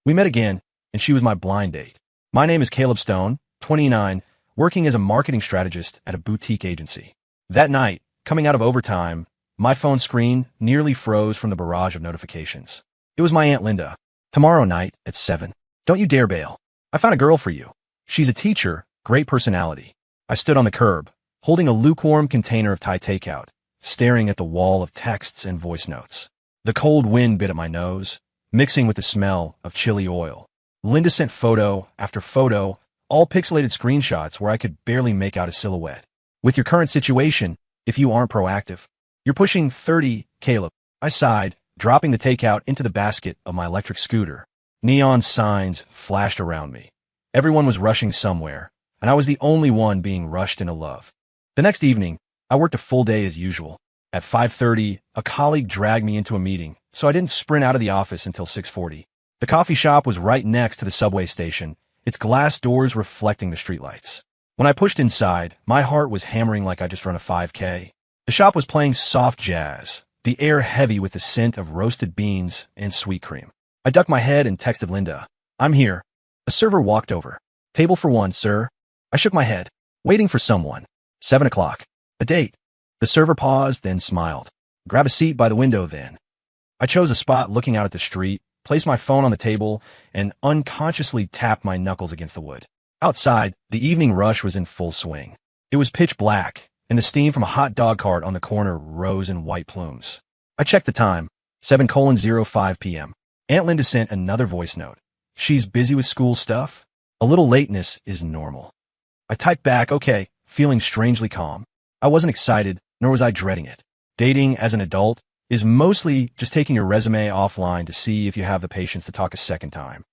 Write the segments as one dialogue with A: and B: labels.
A: We met again, and she was my blind date. My name is Caleb Stone, 29, working as a marketing strategist at a boutique agency. That night, coming out of overtime, my phone screen nearly froze from the barrage of notifications. It was my Aunt Linda. Tomorrow night at 7. Don't you dare bail. I found a girl for you. She's a teacher, great personality. I stood on the curb, holding a lukewarm container of Thai takeout, staring at the wall of texts and voice notes. The cold wind bit at my nose, mixing with the smell of chili oil. Linda sent photo after photo, all pixelated screenshots where I could barely make out a silhouette. With your current situation, if you aren't proactive, you're pushing 30, Caleb. I sighed, dropping the takeout into the basket of my electric scooter. Neon signs flashed around me. Everyone was rushing somewhere, and I was the only one being rushed into love. The next evening, I worked a full day as usual. At 5:30, a colleague dragged me into a meeting, so I didn't sprint out of the office until 6:40. The coffee shop was right next to the subway station, its glass doors reflecting the streetlights. When I pushed inside, my heart was hammering like I just run a 5K. The shop was playing soft jazz, the air heavy with the scent of roasted beans and sweet cream. I ducked my head and texted Linda, "I'm here." A server walked over. "Table for one, sir." I shook my head, waiting for someone. 7 o'clock. A date. The server paused, then smiled. "Grab a seat by the window, then." I chose a spot looking out at the street, placed my phone on the table, and unconsciously tapped my knuckles against the wood. Outside, the evening rush was in full swing. It was pitch black, and the steam from a hot dog cart on the corner rose in white plumes. I checked the time, 7:05 p.m. Aunt Linda sent another voice note. "She's busy with school stuff. A little lateness is normal." I typed back, "Okay," feeling strangely calm. I wasn't excited, nor was I dreading it. Dating as an adult is mostly just taking your resume offline to see if you have the patience to talk a second time.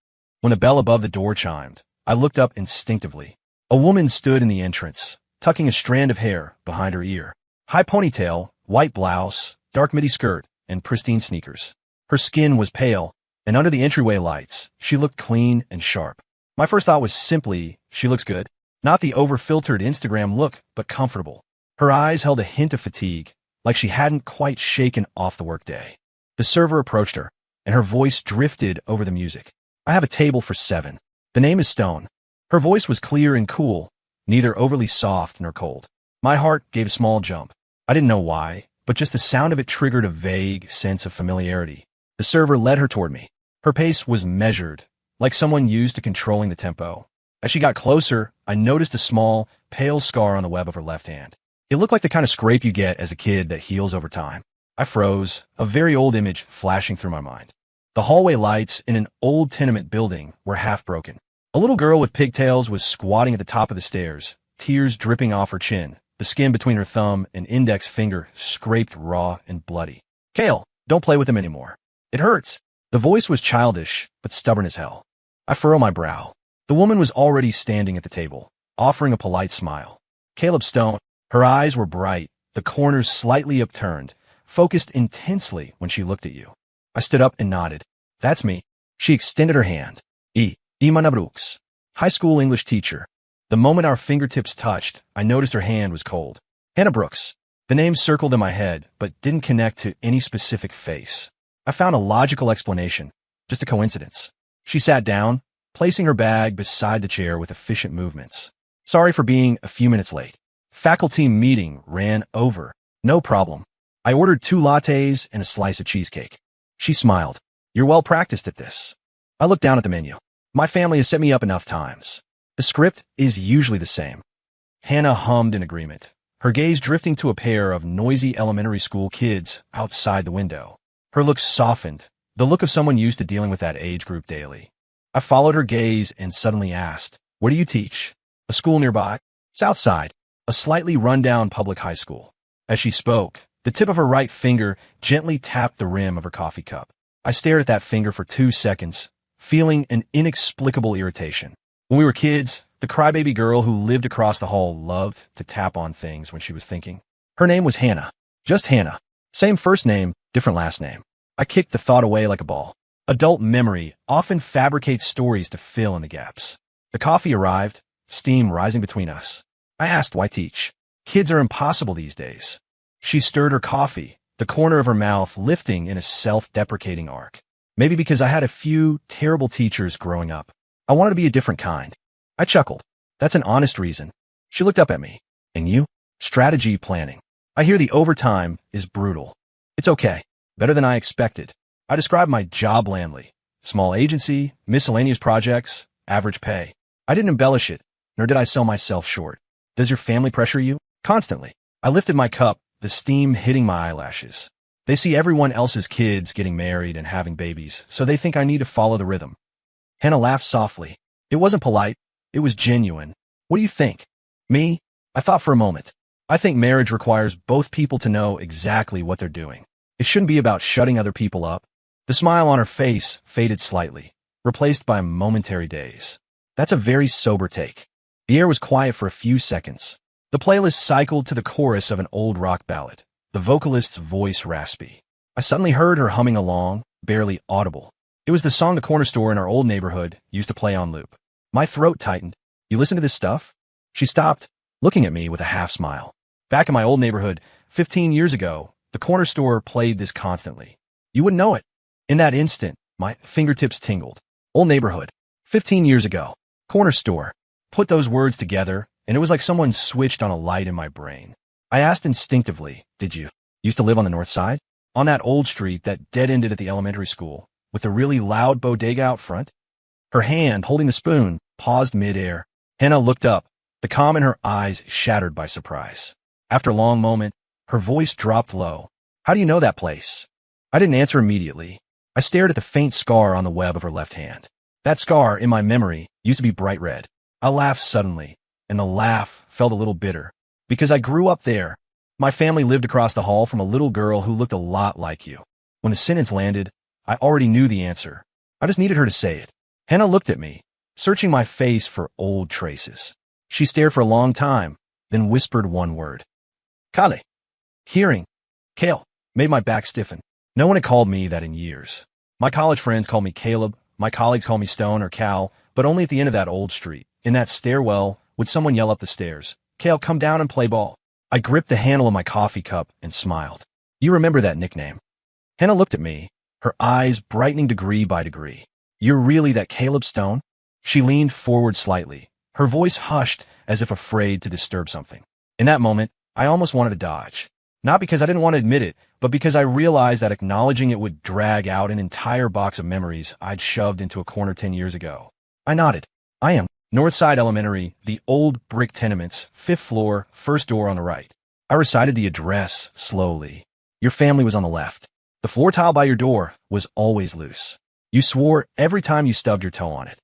A: When the bell above the door chimed, I looked up instinctively. A woman stood in the entrance, tucking a strand of hair behind her ear. High ponytail, white blouse, dark midi skirt, and pristine sneakers. Her skin was pale, and under the entryway lights, she looked clean and sharp. My first thought was simply, she looks good. Not the over-filtered Instagram look, but comfortable. Her eyes held a hint of fatigue, like she hadn't quite shaken off the workday. The server approached her, and her voice drifted over the music. "I have a table for 7. The name is Stone." Her voice was clear and cool, neither overly soft nor cold. My heart gave a small jump. I didn't know why, but just the sound of it triggered a vague sense of familiarity. The server led her toward me. Her pace was measured, like someone used to controlling the tempo. As she got closer, I noticed a small, pale scar on the web of her left hand. It looked like the kind of scrape you get as a kid that heals over time. I froze, a very old image flashing through my mind. The hallway lights in an old tenement building were half broken. A little girl with pigtails was squatting at the top of the stairs, tears dripping off her chin, the skin between her thumb and index finger scraped raw and bloody. "Kale, don't play with him anymore. It hurts." The voice was childish, but stubborn as hell. I furrowed my brow. The woman was already standing at the table, offering a polite smile. Caleb Stone. Her eyes were bright, the corners slightly upturned, focused intensely when she looked at you. I stood up and nodded. "That's me." She extended her hand. Imana Brooks, high school English teacher. The moment our fingertips touched, I noticed her hand was cold. "Hannah Brooks." The name circled in my head, but didn't connect to any specific face. I found a logical explanation, just a coincidence. She sat down, placing her bag beside the chair with efficient movements. "Sorry for being a few minutes late. Faculty meeting ran over." "No problem." I ordered 2 lattes and a slice of cheesecake. She smiled. "You're well practiced at this." I looked down at the menu. My family has set me up enough times. The script is usually the same. Hannah hummed in agreement, her gaze drifting to a pair of noisy elementary school kids outside the window. Her look softened, the look of someone used to dealing with that age group daily. I followed her gaze and suddenly asked, "Where do you teach?" "A school nearby." "Southside, a slightly run-down public high school." As she spoke, the tip of her right finger gently tapped the rim of her coffee cup. I stared at that finger for 2 seconds, feeling an inexplicable irritation. When we were kids, the crybaby girl who lived across the hall loved to tap on things when she was thinking. Her name was Hannah. Just Hannah. Same first name, different last name. I kicked the thought away like a ball. Adult memory often fabricates stories to fill in the gaps. The coffee arrived, steam rising between us. I asked why teach. Kids are impossible these days. She stirred her coffee, the corner of her mouth lifting in a self-deprecating arc. Maybe because I had a few terrible teachers growing up. I wanted to be a different kind. I chuckled. That's an honest reason. She looked up at me. And you? Strategy planning. I hear the overtime is brutal. It's okay. Better than I expected. I described my job blandly. Small agency, miscellaneous projects, average pay. I didn't embellish it, nor did I sell myself short. Does your family pressure you? Constantly. I lifted my cup, the steam hitting my eyelashes. They see everyone else's kids getting married and having babies, so they think I need to follow the rhythm. Hannah laughed softly. It wasn't polite. It was genuine. What do you think? Me? I thought for a moment. I think marriage requires both people to know exactly what they're doing. It shouldn't be about shutting other people up. The smile on her face faded slightly, replaced by a momentary daze. That's a very sober take. The air was quiet for a few seconds. The playlist cycled to the chorus of an old rock ballad, the vocalist's voice raspy. I suddenly heard her humming along, barely audible. It was the song the corner store in our old neighborhood used to play on loop. My throat tightened. You listen to this stuff? She stopped, looking at me with a half smile. Back in my old neighborhood, 15 years ago, the corner store played this constantly. You wouldn't know it. In that instant, my fingertips tingled. Old neighborhood. 15 years ago. Corner store. Put those words together, and it was like someone switched on a light in my brain. I asked instinctively, did you used to live on the north side? On that old street that dead-ended at the elementary school, with a really loud bodega out front? Her hand, holding the spoon, paused mid-air. Hannah looked up, the calm in her eyes shattered by surprise. After a long moment, her voice dropped low. How do you know that place? I didn't answer immediately. I stared at the faint scar on the web of her left hand. That scar, in my memory, used to be bright red. I laughed suddenly, and the laugh felt a little bitter. Because I grew up there. My family lived across the hall from a little girl who looked a lot like you. When the sentence landed, I already knew the answer. I just needed her to say it. Hannah looked at me, searching my face for old traces. She stared for a long time, then whispered one word. Kale. Hearing. Kale. Made my back stiffen. No one had called me that in years. My college friends called me Caleb, my colleagues called me Stone or Cal, but only at the end of that old street. In that stairwell, would someone yell up the stairs, Kale, come down and play ball. I gripped the handle of my coffee cup and smiled. You remember that nickname? Hannah looked at me, her eyes brightening degree by degree. You're really that Caleb Stone? She leaned forward slightly, her voice hushed as if afraid to disturb something. In that moment, I almost wanted to dodge. Not because I didn't want to admit it, but because I realized that acknowledging it would drag out an entire box of memories I'd shoved into a corner 10 years ago. I nodded. I am. Northside Elementary, the old brick tenements, 5th floor, first door on the right. I recited the address slowly. Your family was on the left. The floor tile by your door was always loose. You swore every time you stubbed your toe on it.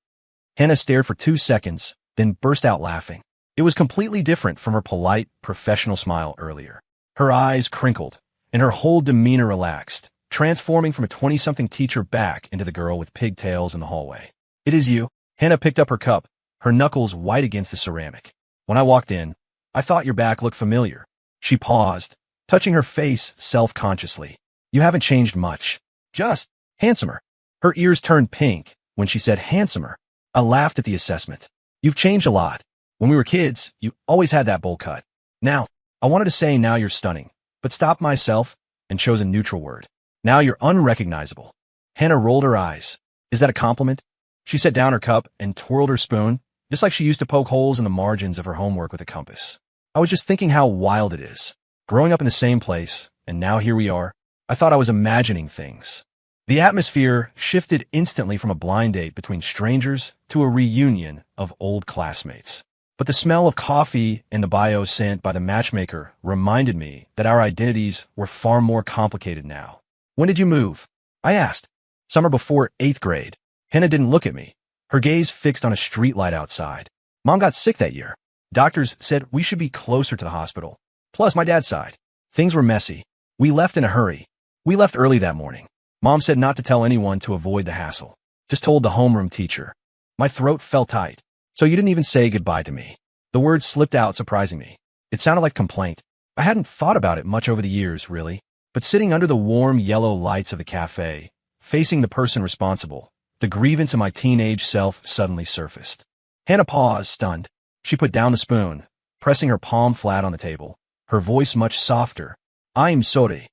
A: Hannah stared for 2 seconds, then burst out laughing. It was completely different from her polite, professional smile earlier. Her eyes crinkled, and her whole demeanor relaxed, transforming from a 20-something teacher back into the girl with pigtails in the hallway. It is you. Hannah picked up her cup, her knuckles white against the ceramic. When I walked in, I thought your back looked familiar. She paused, touching her face self-consciously. You haven't changed much. Just handsomer. Her ears turned pink when she said handsomer. I laughed at the assessment. You've changed a lot. When we were kids, you always had that bowl cut. Now, I wanted to say now you're stunning, but stopped myself and chose a neutral word. Now you're unrecognizable. Hannah rolled her eyes. Is that a compliment? She set down her cup and twirled her spoon, just like she used to poke holes in the margins of her homework with a compass. I was just thinking how wild it is. Growing up in the same place, and now here we are. I thought I was imagining things. The atmosphere shifted instantly from a blind date between strangers to a reunion of old classmates. But the smell of coffee and the bio sent by the matchmaker reminded me that our identities were far more complicated now. When did you move? I asked. Summer before 8th grade. Hannah didn't look at me, her gaze fixed on a streetlight outside. Mom got sick that year. Doctors said we should be closer to the hospital. Plus, my dad sighed. Things were messy. We left in a hurry. We left early that morning. Mom said not to tell anyone to avoid the hassle. Just told the homeroom teacher. My throat felt tight. So you didn't even say goodbye to me. The words slipped out, surprising me. It sounded like complaint. I hadn't thought about it much over the years, really. But sitting under the warm yellow lights of the cafe, facing the person responsible, the grievance of my teenage self suddenly surfaced. Hannah paused, stunned. She put down the spoon, pressing her palm flat on the table, her voice much softer. I'm sorry.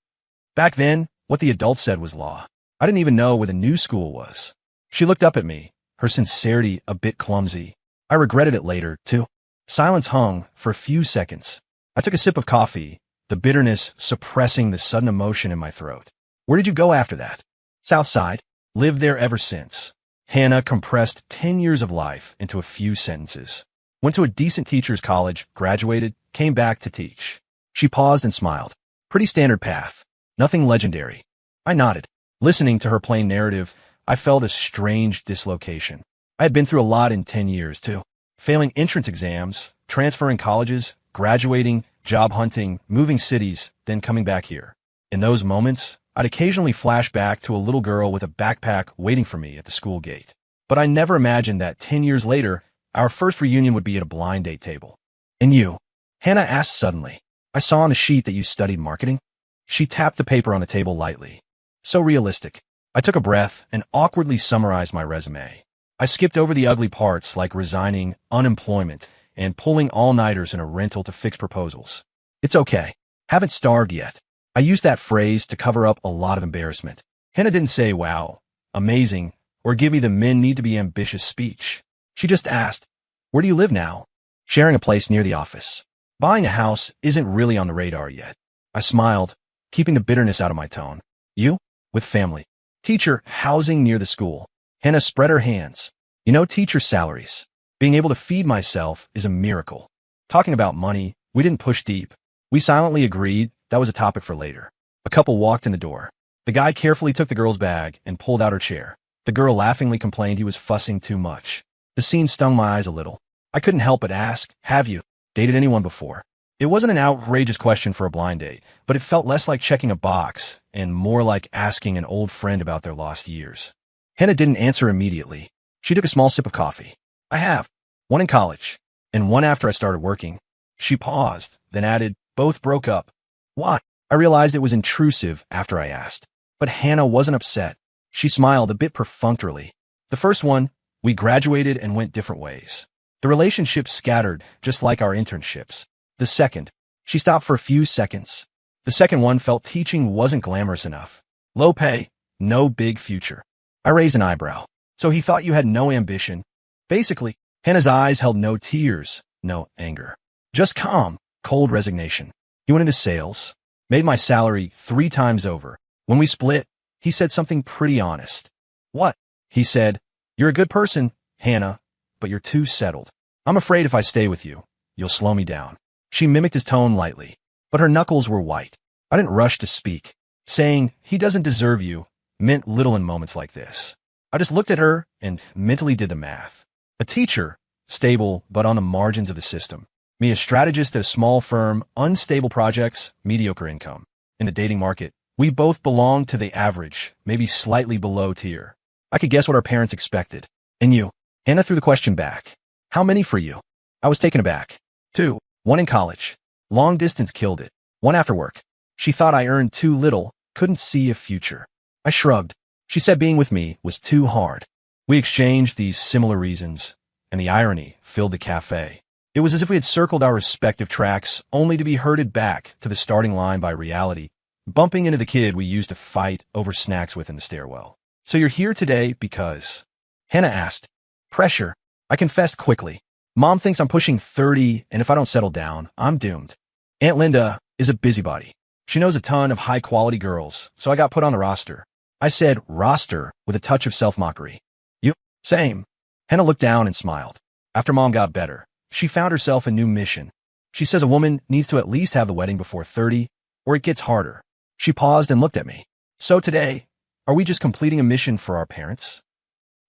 A: Back then, what the adults said was law. I didn't even know where the new school was. She looked up at me, her sincerity a bit clumsy. I regretted it later, too. Silence hung for a few seconds. I took a sip of coffee, the bitterness suppressing the sudden emotion in my throat. Where did you go after that? Southside. Lived there ever since. Hannah compressed 10 years of life into a few sentences. Went to a decent teacher's college, graduated, came back to teach. She paused and smiled. Pretty standard path. Nothing legendary. I nodded. Listening to her plain narrative, I felt a strange dislocation. I had been through a lot in 10 years, too. Failing entrance exams, transferring colleges, graduating, job hunting, moving cities, then coming back here. In those moments, I'd occasionally flash back to a little girl with a backpack waiting for me at the school gate. But I never imagined that 10 years later, our first reunion would be at a blind date table. And you? Hannah asked suddenly. I saw on the sheet that you studied marketing. She tapped the paper on the table lightly. So realistic. I took a breath and awkwardly summarized my resume. I skipped over the ugly parts like resigning, unemployment, and pulling all-nighters in a rental to fix proposals. It's okay. Haven't starved yet. I used that phrase to cover up a lot of embarrassment. Hannah didn't say, wow, amazing, or give me the men need to be ambitious speech. She just asked, where do you live now? Sharing a place near the office. Buying a house isn't really on the radar yet. I smiled, keeping the bitterness out of my tone. You? With family. Teacher, housing near the school. Hannah spread her hands. You know, teacher salaries. Being able to feed myself is a miracle. Talking about money, we didn't push deep. We silently agreed that was a topic for later. A couple walked in the door. The guy carefully took the girl's bag and pulled out her chair. The girl laughingly complained he was fussing too much. The scene stung my eyes a little. I couldn't help but ask, have you dated anyone before? It wasn't an outrageous question for a blind date, but it felt less like checking a box and more like asking an old friend about their lost years. Hannah didn't answer immediately. She took a small sip of coffee. I have. One in college, and one after I started working. She paused, then added, both broke up. Why? I realized it was intrusive after I asked. But Hannah wasn't upset. She smiled a bit perfunctorily. The first one, we graduated and went different ways. The relationship scattered, just like our internships. The second, she stopped for a few seconds. The second one felt teaching wasn't glamorous enough. Low pay, no big future. I raised an eyebrow. So he thought you had no ambition. Basically, Hannah's eyes held no tears, no anger. Just calm, cold resignation. He went into sales, made my salary 3 times over. When we split, he said something pretty honest. What? He said, you're a good person, Hannah, but you're too settled. I'm afraid if I stay with you, you'll slow me down. She mimicked his tone lightly, but her knuckles were white. I didn't rush to speak. Saying, he doesn't deserve you, meant little in moments like this. I just looked at her and mentally did the math. A teacher, stable but on the margins of the system. Me, a strategist at a small firm, unstable projects, mediocre income. In the dating market, we both belonged to the average, maybe slightly below tier. I could guess what our parents expected. And you? Hannah threw the question back. How many for you? I was taken aback. 2. One in college. Long distance killed it. One after work. She thought I earned too little, couldn't see a future. I shrugged. She said being with me was too hard. We exchanged these similar reasons, and the irony filled the cafe. It was as if we had circled our respective tracks, only to be herded back to the starting line by reality, bumping into the kid we used to fight over snacks with in the stairwell. So you're here today because... Hannah asked. Pressure. I confessed quickly. Mom thinks I'm pushing 30, and if I don't settle down, I'm doomed. Aunt Linda is a busybody. She knows a ton of high-quality girls, so I got put on the roster. I said roster with a touch of self-mockery. You? Same. Hannah looked down and smiled. After Mom got better, she found herself a new mission. She says a woman needs to at least have the wedding before 30, or it gets harder. She paused and looked at me. So today, are we just completing a mission for our parents?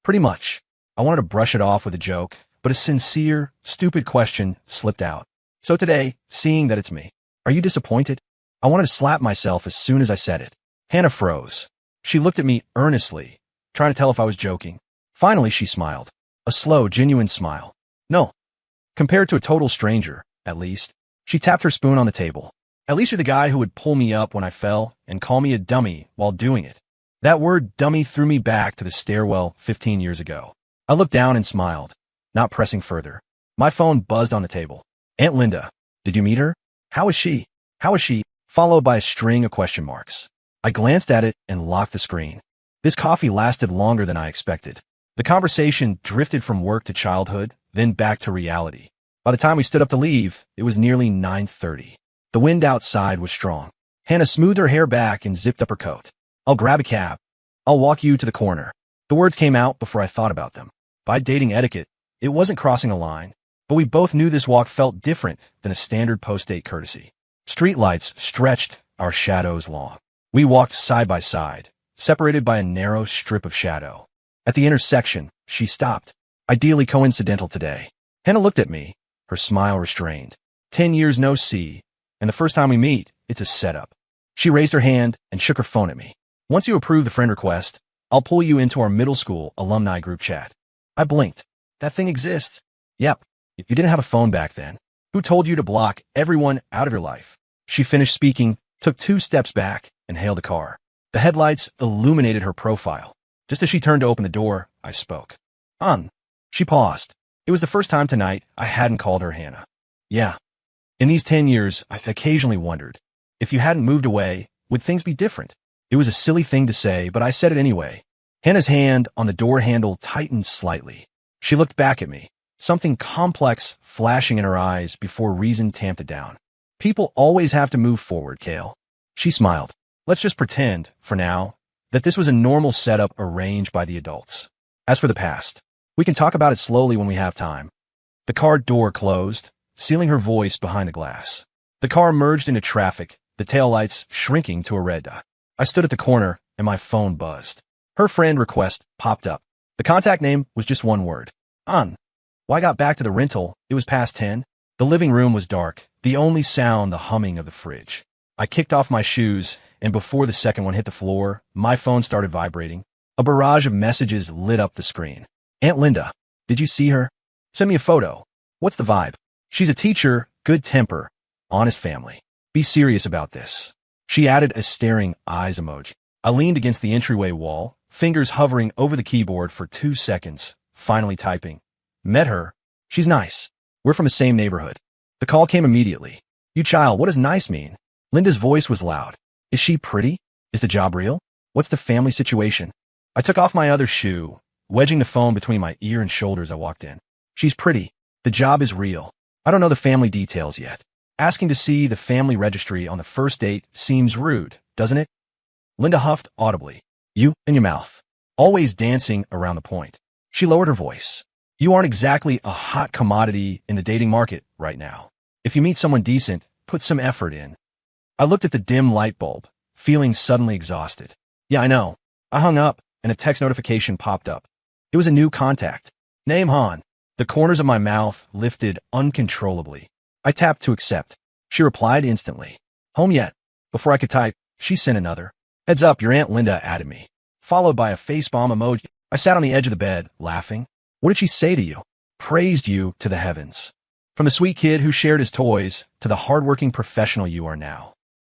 A: Pretty much. I wanted to brush it off with a joke, but a sincere, stupid question slipped out. So today, seeing that it's me, are you disappointed? I wanted to slap myself as soon as I said it. Hannah froze. She looked at me earnestly, trying to tell if I was joking. Finally, she smiled. A slow, genuine smile. No. Compared to a total stranger, at least. She tapped her spoon on the table. At least you're the guy who would pull me up when I fell and call me a dummy while doing it. That word dummy threw me back to the stairwell 15 years ago. I looked down and smiled, not pressing further. My phone buzzed on the table. Aunt Linda. Did you meet her? How is she? How is she? Followed by a string of question marks. I glanced at it and locked the screen. This coffee lasted longer than I expected. The conversation drifted from work to childhood, then back to reality. By the time we stood up to leave, it was nearly 9:30. The wind outside was strong. Hannah smoothed her hair back and zipped up her coat. "I'll grab a cab. I'll walk you to the corner." The words came out before I thought about them. By dating etiquette, it wasn't crossing a line, but we both knew this walk felt different than a standard post-date courtesy. Streetlights stretched our shadows long. We walked side by side, separated by a narrow strip of shadow. At the intersection, she stopped. Ideally coincidental today. Hannah looked at me, her smile restrained. 10 years no see, and the first time we meet, it's a setup. She raised her hand and shook her phone at me. "Once you approve the friend request, I'll pull you into our middle school alumni group chat." I blinked. "That thing exists?" "Yep. You didn't have a phone back then. Who told you to block everyone out of your life?" She finished speaking, took 2 steps back, and hailed a car. The headlights illuminated her profile. Just as she turned to open the door, I spoke. She paused. It was the first time tonight I hadn't called her Hannah. "Yeah. In these 10 years, I occasionally wondered, if you hadn't moved away, would things be different?" It was a silly thing to say, but I said it anyway. Hannah's hand on the door handle tightened slightly. She looked back at me, something complex flashing in her eyes before reason tamped it down. "People always have to move forward, Kale." She smiled. "Let's just pretend, for now, that this was a normal setup arranged by the adults. As for the past, we can talk about it slowly when we have time." The car door closed, sealing her voice behind the glass. The car merged into traffic, the taillights shrinking to a red dot. I stood at the corner, and my phone buzzed. Her friend request popped up. The contact name was just one word. When I got back to the rental, it was past 10. The living room was dark, the only sound the humming of the fridge. I kicked off my shoes, and before the second one hit the floor, my phone started vibrating. A barrage of messages lit up the screen. "Aunt Linda, did you see her? Send me a photo. What's the vibe? She's a teacher, good temper, honest family. Be serious about this." She added a staring eyes emoji. I leaned against the entryway wall, fingers hovering over the keyboard for 2 seconds, finally typing. "Met her. She's nice. We're from the same neighborhood." The call came immediately. "You child, what does nice mean?" Linda's voice was loud. "Is she pretty? Is the job real? What's the family situation?" I took off my other shoe, wedging the phone between my ear and shoulder as I walked in. "She's pretty. The job is real. I don't know the family details yet. Asking to see the family registry on the first date seems rude, doesn't it?" Linda huffed audibly. "You and your mouth. Always dancing around the point." She lowered her voice. "You aren't exactly a hot commodity in the dating market right now. If you meet someone decent, put some effort in." I looked at the dim light bulb, feeling suddenly exhausted. "Yeah, I know." I hung up, and a text notification popped up. It was a new contact. Name Han. The corners of my mouth lifted uncontrollably. I tapped to accept. She replied instantly. "Home yet?" Before I could type, she sent another. "Heads up, your Aunt Linda added me," followed by a facepalm emoji. I sat on the edge of the bed, laughing. "What did she say to you?" "Praised you to the heavens. From the sweet kid who shared his toys to the hardworking professional you are now."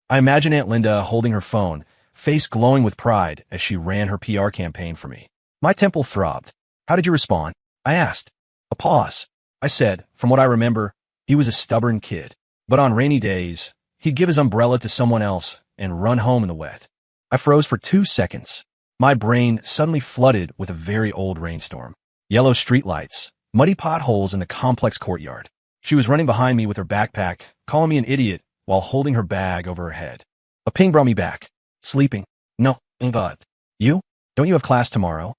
A: I imagine Aunt Linda holding her phone, face glowing with pride as she ran her PR campaign for me. My temple throbbed. "How did you respond?" I asked. A pause. I said, from what I remember, he was a stubborn kid. But on rainy days, he'd give his umbrella to someone else and run home in the wet. I froze for 2 seconds. My brain suddenly flooded with a very old rainstorm. Yellow streetlights, muddy potholes in the complex courtyard. She was running behind me with her backpack, calling me an idiot while holding her bag over her head. A ping brought me back. "Sleeping?" "No, but you? Don't you have class tomorrow?"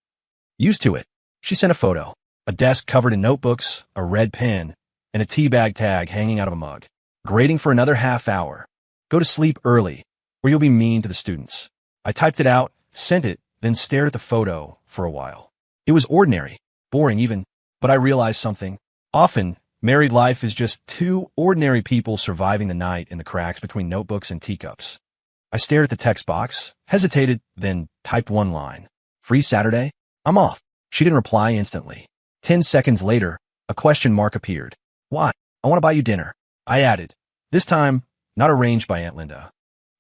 A: "Used to it." She sent a photo. A desk covered in notebooks, a red pen, and a tea bag tag hanging out of a mug. "Grading for another half hour. Go to sleep early, or you'll be mean to the students." I typed it out, sent it, then stared at the photo for a while. It was ordinary, boring even, but I realized something. Often, married life is just 2 ordinary people surviving the night in the cracks between notebooks and teacups. I stared at the text box, hesitated, then typed one line. "Free Saturday? I'm off." She didn't reply instantly. 10 seconds later, a question mark appeared. "Why?" "I want to buy you dinner." I added, this time, not arranged by Aunt Linda.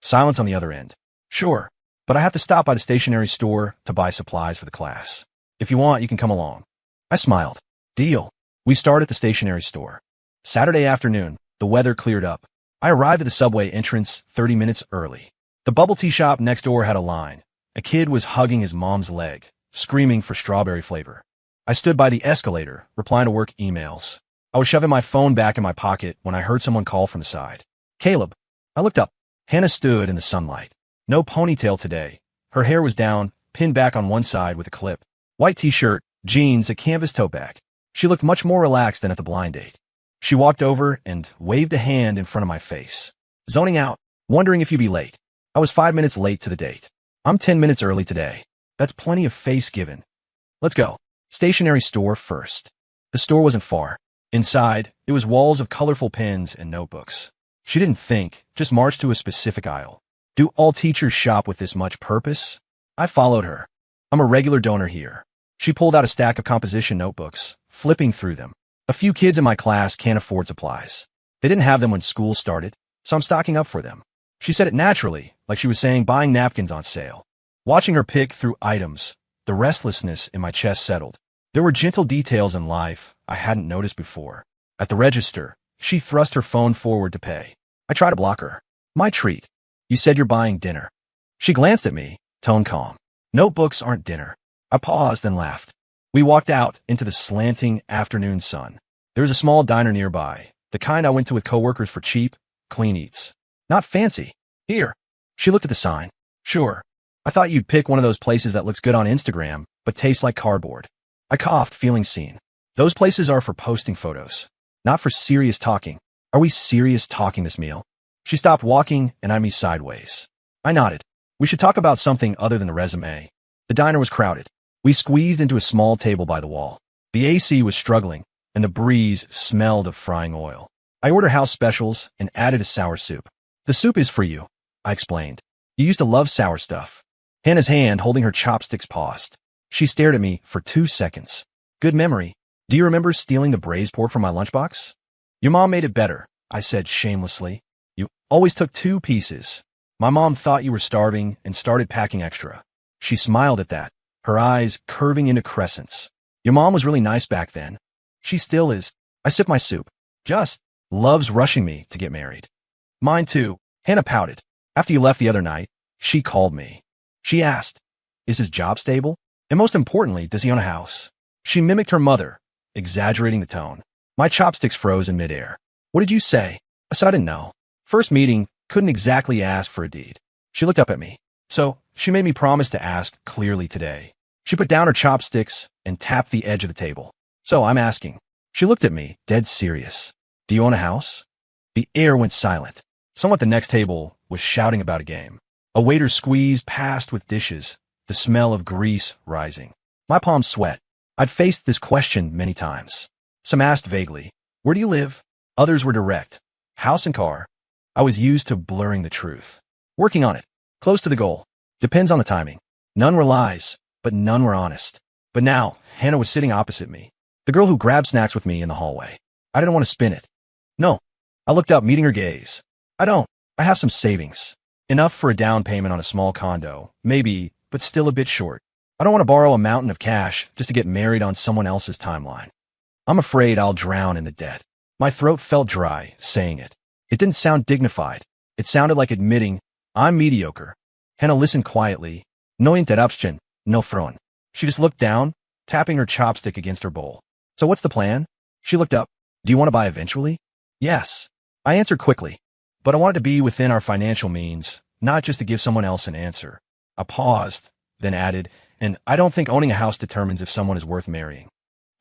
A: Silence on the other end. "Sure, but I have to stop by the stationery store to buy supplies for the class. If you want, you can come along." I smiled. "Deal." We started at the stationery store. Saturday afternoon, the weather cleared up. I arrived at the subway entrance 30 minutes early. The bubble tea shop next door had a line, A kid was hugging his mom's leg, screaming for strawberry flavor. I stood by the escalator, replying to work emails. I was shoving my phone back in my pocket when I heard someone call from the side. Caleb. I looked up. Hannah stood in the sunlight. No ponytail today. Her hair was down, pinned back on one side with a clip. White t-shirt, jeans, a canvas tote bag. She looked much more relaxed than at the blind date. She walked over and waved a hand in front of my face. Zoning out, wondering if you'd be late. I was 5 minutes late to the date. I'm 10 minutes early today. That's plenty of face given. Let's go. Stationery store first. The store wasn't far. Inside, it was walls of colorful pens and notebooks. She didn't think, just marched to a specific aisle. Do all teachers shop with this much purpose? I followed her. I'm a regular donor here. She pulled out a stack of composition notebooks, flipping through them. A few kids in my class can't afford supplies. They didn't have them when school started, so I'm stocking up for them. She said it naturally, like she was saying buying napkins on sale. Watching her pick through items, the restlessness in my chest settled. There were gentle details in life I hadn't noticed before. At the register, she thrust her phone forward to pay. I tried to block her. My treat. You said you're buying dinner. She glanced at me, tone calm. Notebooks aren't dinner. I paused and laughed. We walked out into the slanting afternoon sun. There was a small diner nearby, the kind I went to with coworkers for cheap, clean eats. Not fancy. Here. She looked at the sign. Sure. I thought you'd pick one of those places that looks good on Instagram, but tastes like cardboard. I coughed, feeling seen. Those places are for posting photos, not for serious talking. Are we serious talking this meal? She stopped walking and eyed me sideways. I nodded. We should talk about something other than the resume. The diner was crowded. We squeezed into a small table by the wall. The AC was struggling, and the breeze smelled of frying oil. I ordered house specials and added a sour soup. The soup is for you, I explained. You used to love sour stuff. Hannah's hand holding her chopsticks paused. She stared at me for 2 seconds. Good memory. Do you remember stealing the braised pork from my lunchbox? Your mom made it better, I said shamelessly. You always took 2 pieces. My mom thought you were starving and started packing extra. She smiled at that, her eyes curving into crescents. Your mom was really nice back then. She still is. I sipped my soup. Just loves rushing me to get married. Mine too. Hannah pouted. After you left the other night, she called me. She asked, is his job stable? And most importantly, does he own a house? She mimicked her mother, exaggerating the tone. My chopsticks froze in midair. What did you say? I said I didn't know. First meeting, couldn't exactly ask for a deed. She looked up at me. So, she made me promise to ask clearly today. She put down her chopsticks and tapped the edge of the table. So, I'm asking. She looked at me, dead serious. Do you own a house? The air went silent. Someone at the next table was shouting about a game. A waiter squeezed past with dishes, the smell of grease rising. My palms sweat. I'd faced this question many times. Some asked vaguely, where do you live? Others were direct. House and car. I was used to blurring the truth. Working on it. Close to the goal. Depends on the timing. None were lies, but none were honest. But now, Hannah was sitting opposite me. The girl who grabbed snacks with me in the hallway. I didn't want to spin it. No. I looked up, meeting her gaze. I don't. I have some savings. Enough for a down payment on a small condo. Maybe, but still a bit short. I don't want to borrow a mountain of cash just to get married on someone else's timeline. I'm afraid I'll drown in the debt. My throat felt dry, saying it. It didn't sound dignified. It sounded like admitting, I'm mediocre. Hannah listened quietly. No interruption, no front. She just looked down, tapping her chopstick against her bowl. So what's the plan? She looked up. Do you want to buy eventually? Yes. I answered quickly. But I wanted to be within our financial means, not just to give someone else an answer. I paused, then added, and I don't think owning a house determines if someone is worth marrying.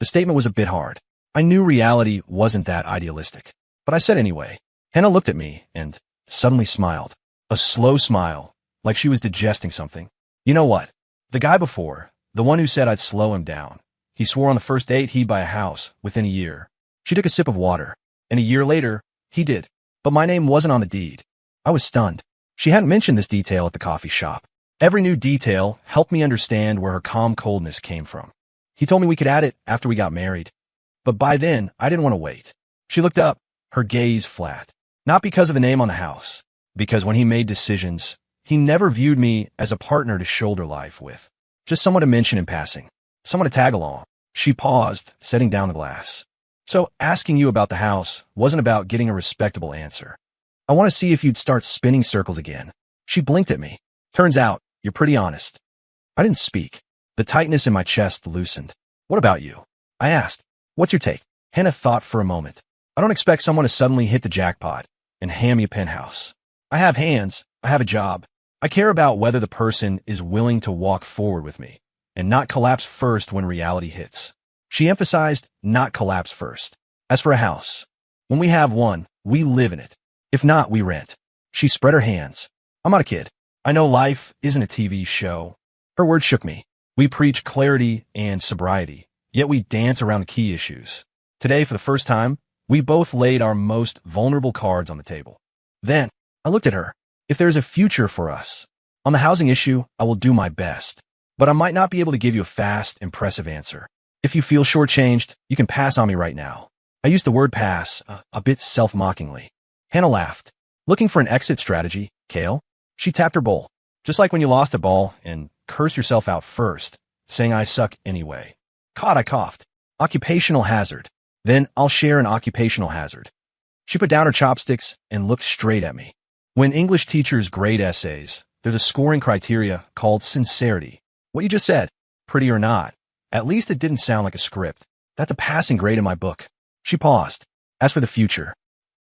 A: The statement was a bit hard. I knew reality wasn't that idealistic. But I said anyway. Hannah looked at me and suddenly smiled. A slow smile, like she was digesting something. You know what? The guy before, the one who said I'd slow him down, he swore on the first date he'd buy a house within a year. She took a sip of water, and a year later, he did. But my name wasn't on the deed. I was stunned. She hadn't mentioned this detail at the coffee shop. Every new detail helped me understand where her calm coldness came from. He told me we could add it after we got married. But by then, I didn't want to wait. She looked up, her gaze flat. Not because of the name on the house, because when he made decisions, he never viewed me as a partner to shoulder life with. Just someone to mention in passing. Someone to tag along. She paused, setting down the glass. So asking you about the house wasn't about getting a respectable answer. I want to see if you'd start spinning circles again. She blinked at me. Turns out, You're pretty honest. I didn't speak. The tightness in my chest loosened. What about you? I asked. What's your take? Hannah thought for a moment. I don't expect someone to suddenly hit the jackpot and hand me a penthouse. I have hands. I have a job. I care about whether the person is willing to walk forward with me and not collapse first when reality hits. She emphasized not collapse first. As for a house, when we have one, we live in it. If not, we rent. She spread her hands. I'm not a kid. I know life isn't a TV show. Her words shook me. We preach clarity and sobriety, yet we dance around the key issues. Today, for the first time, we both laid our most vulnerable cards on the table. Then, I looked at her. If there is a future for us, on the housing issue, I will do my best. But I might not be able to give you a fast, impressive answer. If you feel shortchanged, you can pass on me right now. I used the word pass a bit self-mockingly. Hannah laughed. Looking for an exit strategy, Kale? She tapped her bowl. Just like when you lost a ball and cursed yourself out first, saying I suck anyway. I coughed. Occupational hazard. Then I'll share an occupational hazard. She put down her chopsticks and looked straight at me. When English teachers grade essays, there's a scoring criteria called sincerity. What you just said, pretty or not, at least it didn't sound like a script. That's a passing grade in my book. She paused. As for the future,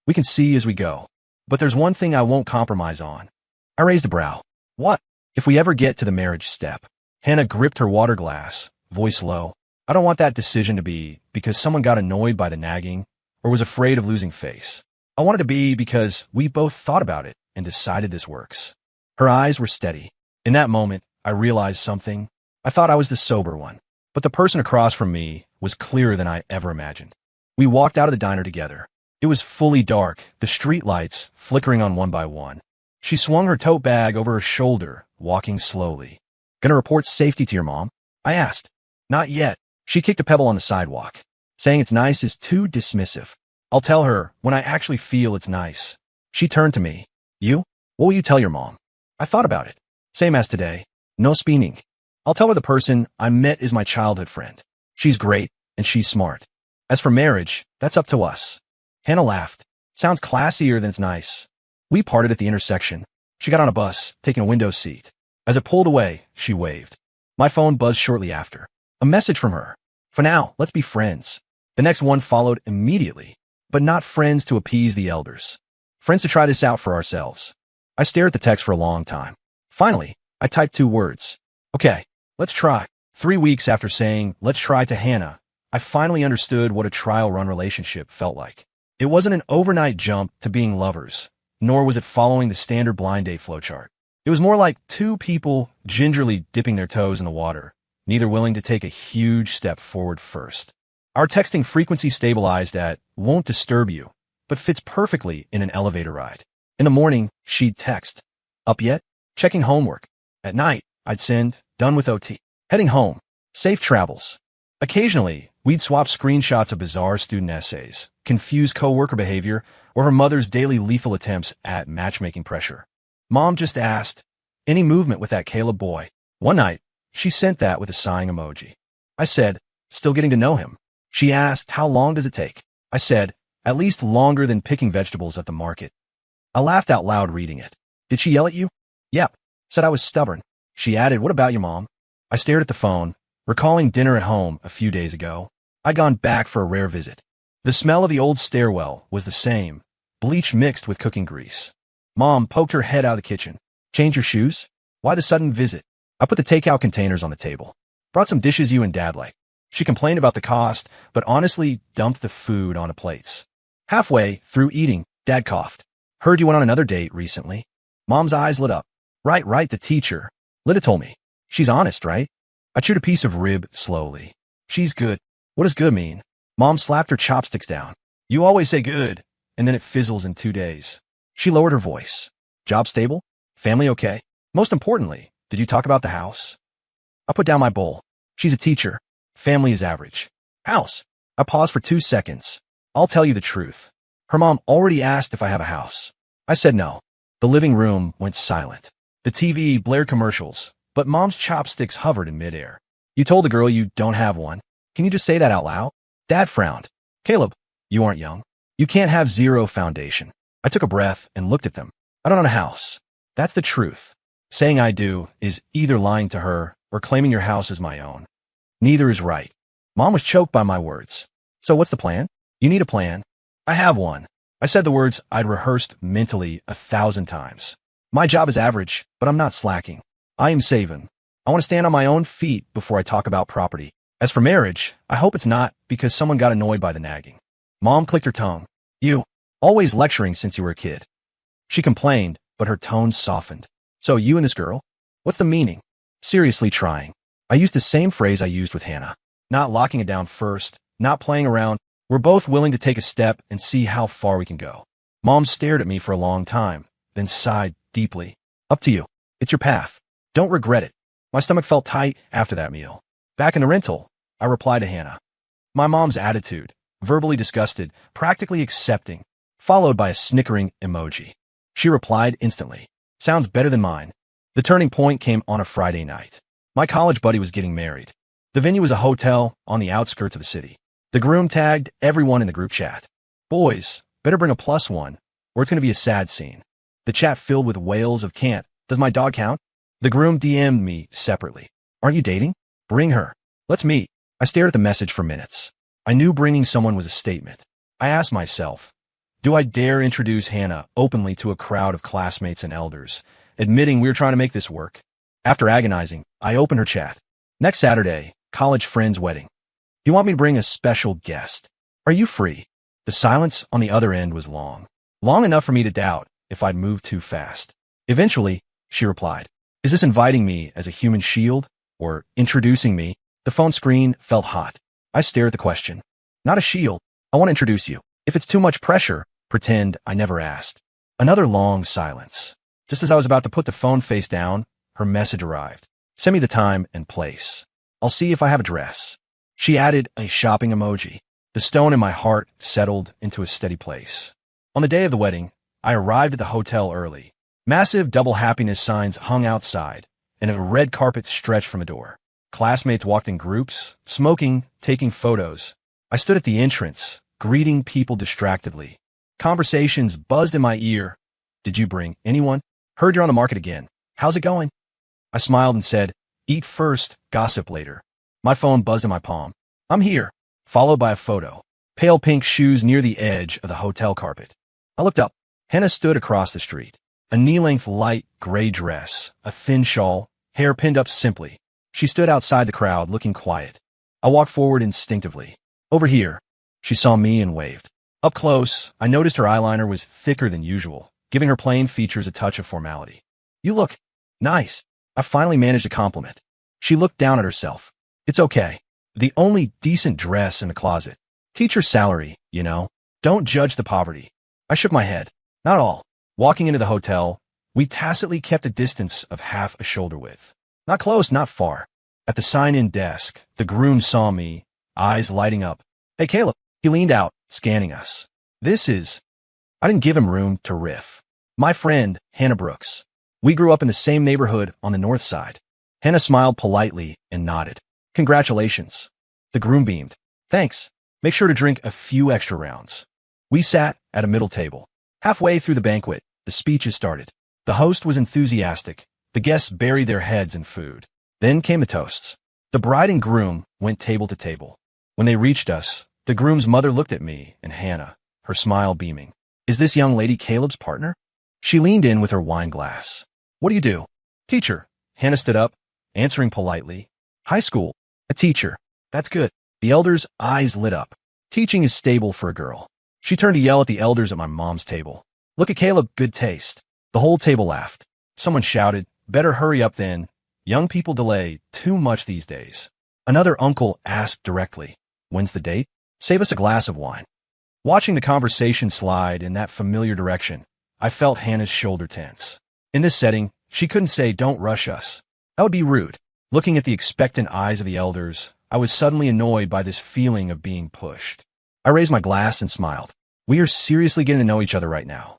A: we can see as we go. But there's one thing I won't compromise on. I raised a brow. What? If we ever get to the marriage step. Hannah gripped her water glass, voice low. I don't want that decision to be because someone got annoyed by the nagging or was afraid of losing face. I want it to be because we both thought about it and decided this works. Her eyes were steady. In that moment, I realized something. I thought I was the sober one, but the person across from me was clearer than I ever imagined. We walked out of the diner together. It was fully dark, the street lights flickering on one by one. She swung her tote bag over her shoulder, walking slowly. Gonna report safety to your mom? I asked. Not yet. She kicked a pebble on the sidewalk. Saying it's nice is too dismissive. I'll tell her when I actually feel it's nice. She turned to me. You? What will you tell your mom? I thought about it. Same as today. No speening. I'll tell her the person I met is my childhood friend. She's great, and she's smart. As for marriage, that's up to us. Hannah laughed. Sounds classier than it's nice. We parted at the intersection. She got on a bus, taking a window seat. As it pulled away, she waved. My phone buzzed shortly after. A message from her. For now, let's be friends. The next one followed immediately, but not friends to appease the elders. Friends to try this out for ourselves. I stared at the text for a long time. Finally, I typed 2 words. Okay, let's try. 3 weeks after saying, let's try to Hannah, I finally understood what a trial run relationship felt like. It wasn't an overnight jump to being lovers, nor was it following the standard blind date flowchart. It was more like 2 people gingerly dipping their toes in the water, neither willing to take a huge step forward first. Our texting frequency stabilized at won't disturb you, but fits perfectly in an elevator ride. In the morning, she'd text, up yet? Checking homework. At night, I'd send, done with OT. Heading home. Safe travels. Occasionally, we'd swap screenshots of bizarre student essays, confused coworker behavior, or her mother's daily lethal attempts at matchmaking pressure. Mom just asked, any movement with that Caleb boy? One night, she sent that with a sighing emoji. I said, still getting to know him. She asked, how long does it take? I said, at least longer than picking vegetables at the market. I laughed out loud reading it. Did she yell at you? Yep. Said I was stubborn. She added, what about your mom? I stared at the phone, recalling dinner at home a few days ago. I'd gone back for a rare visit. The smell of the old stairwell was the same, bleach mixed with cooking grease. Mom poked her head out of the kitchen. Change your shoes? Why the sudden visit? I put the takeout containers on the table. Brought some dishes you and Dad like. She complained about the cost, but honestly dumped the food onto plates. Halfway through eating, Dad coughed. Heard you went on another date recently. Mom's eyes lit up. Right, the teacher. Lita told me. She's honest, right? I chewed a piece of rib slowly. She's good. What does good mean? Mom slapped her chopsticks down. You always say good, and then it fizzles in 2 days. She lowered her voice. Job stable? Family okay? Most importantly, did you talk about the house? I put down my bowl. She's a teacher. Family is average. House. I paused for 2 seconds. I'll tell you the truth. Her mom already asked if I have a house. I said no. The living room went silent. The TV blared commercials, but Mom's chopsticks hovered in midair. You told the girl you don't have one. Can you just say that out loud? Dad frowned. Caleb, you aren't young. You can't have 0 foundation. I took a breath and looked at them. I don't own a house. That's the truth. Saying I do is either lying to her or claiming your house as my own. Neither is right. Mom was choked by my words. So what's the plan? You need a plan. I have one. I said the words I'd rehearsed mentally 1,000 times. My job is average, but I'm not slacking. I am saving. I want to stand on my own feet before I talk about property. As for marriage, I hope it's not because someone got annoyed by the nagging. Mom clicked her tongue. You, always lecturing since you were a kid. She complained, but her tone softened. So you and this girl? What's the meaning? Seriously trying. I used the same phrase I used with Hannah. Not locking it down first, not playing around. We're both willing to take a step and see how far we can go. Mom stared at me for a long time, then sighed deeply. Up to you. It's your path. Don't regret it. My stomach felt tight after that meal. Back in the rental, I replied to Hannah. My mom's attitude, verbally disgusted, practically accepting, followed by a snickering emoji. She replied instantly. Sounds better than mine. The turning point came on a Friday night. My college buddy was getting married. The venue was a hotel on the outskirts of the city. The groom tagged everyone in the group chat. Boys, better bring a +1, or it's going to be a sad scene. The chat filled with wails of can't. Does my dog count? The groom DM'd me separately. Aren't you dating? Bring her. Let's meet. I stared at the message for minutes. I knew bringing someone was a statement. I asked myself, do I dare introduce Hannah openly to a crowd of classmates and elders, admitting we were trying to make this work? After agonizing, I opened her chat. Next Saturday, college friend's wedding. You want me to bring a special guest? Are you free? The silence on the other end was long. Long enough for me to doubt if I'd moved too fast. Eventually, she replied, is this inviting me as a human shield or introducing me? The phone screen felt hot. I stared at the question. Not a shield. I want to introduce you. If it's too much pressure, pretend I never asked. Another long silence. Just as I was about to put the phone face down, her message arrived. Send me the time and place. I'll see if I have a dress. She added a shopping emoji. The stone in my heart settled into a steady place. On the day of the wedding, I arrived at the hotel early. Massive double happiness signs hung outside, and a red carpet stretched from a door. Classmates walked in groups, smoking, taking photos. I stood at the entrance, greeting people distractedly. Conversations buzzed in my ear. Did you bring anyone? Heard you're on the market again. How's it going? I smiled and said, eat first, gossip later. My phone buzzed in my palm. I'm here, followed by a photo. Pale pink shoes near the edge of the hotel carpet. I looked up. Hannah stood across the street. A knee-length light gray dress, a thin shawl, hair pinned up simply. She stood outside the crowd, looking quiet. I walked forward instinctively. Over here. She saw me and waved. Up close, I noticed her eyeliner was thicker than usual, giving her plain features a touch of formality. You look nice. I finally managed a compliment. She looked down at herself. It's okay. The only decent dress in the closet. Teacher salary, you know. Don't judge the poverty. I shook my head. Not all. Walking into the hotel, we tacitly kept a distance of half a shoulder width. Not close, not far. At the sign-in desk, the groom saw me, eyes lighting up. Hey, Caleb. He leaned out, scanning us. This is... I didn't give him room to riff. My friend, Hannah Brooks. We grew up in the same neighborhood on the north side. Hannah smiled politely and nodded. Congratulations. The groom beamed. Thanks. Make sure to drink a few extra rounds. We sat at a middle table. Halfway through the banquet, the speeches started. The host was enthusiastic. The guests buried their heads in food. Then came the toasts. The bride and groom went table to table. When they reached us, the groom's mother looked at me and Hannah, her smile beaming. Is this young lady Caleb's partner? She leaned in with her wine glass. What do you do? Teacher. Hannah stood up, answering politely. High school. A teacher. That's good. The elders' eyes lit up. Teaching is stable for a girl. She turned to yell at the elders at my mom's table. Look at Caleb, good taste. The whole table laughed. Someone shouted, better hurry up then. Young people delay too much these days. Another uncle asked directly, when's the date? Save us a glass of wine. Watching the conversation slide in that familiar direction, I felt Hannah's shoulder tense. In this setting, she couldn't say don't rush us. That would be rude. Looking at the expectant eyes of the elders, I was suddenly annoyed by this feeling of being pushed. I raised my glass and smiled. We are seriously getting to know each other right now.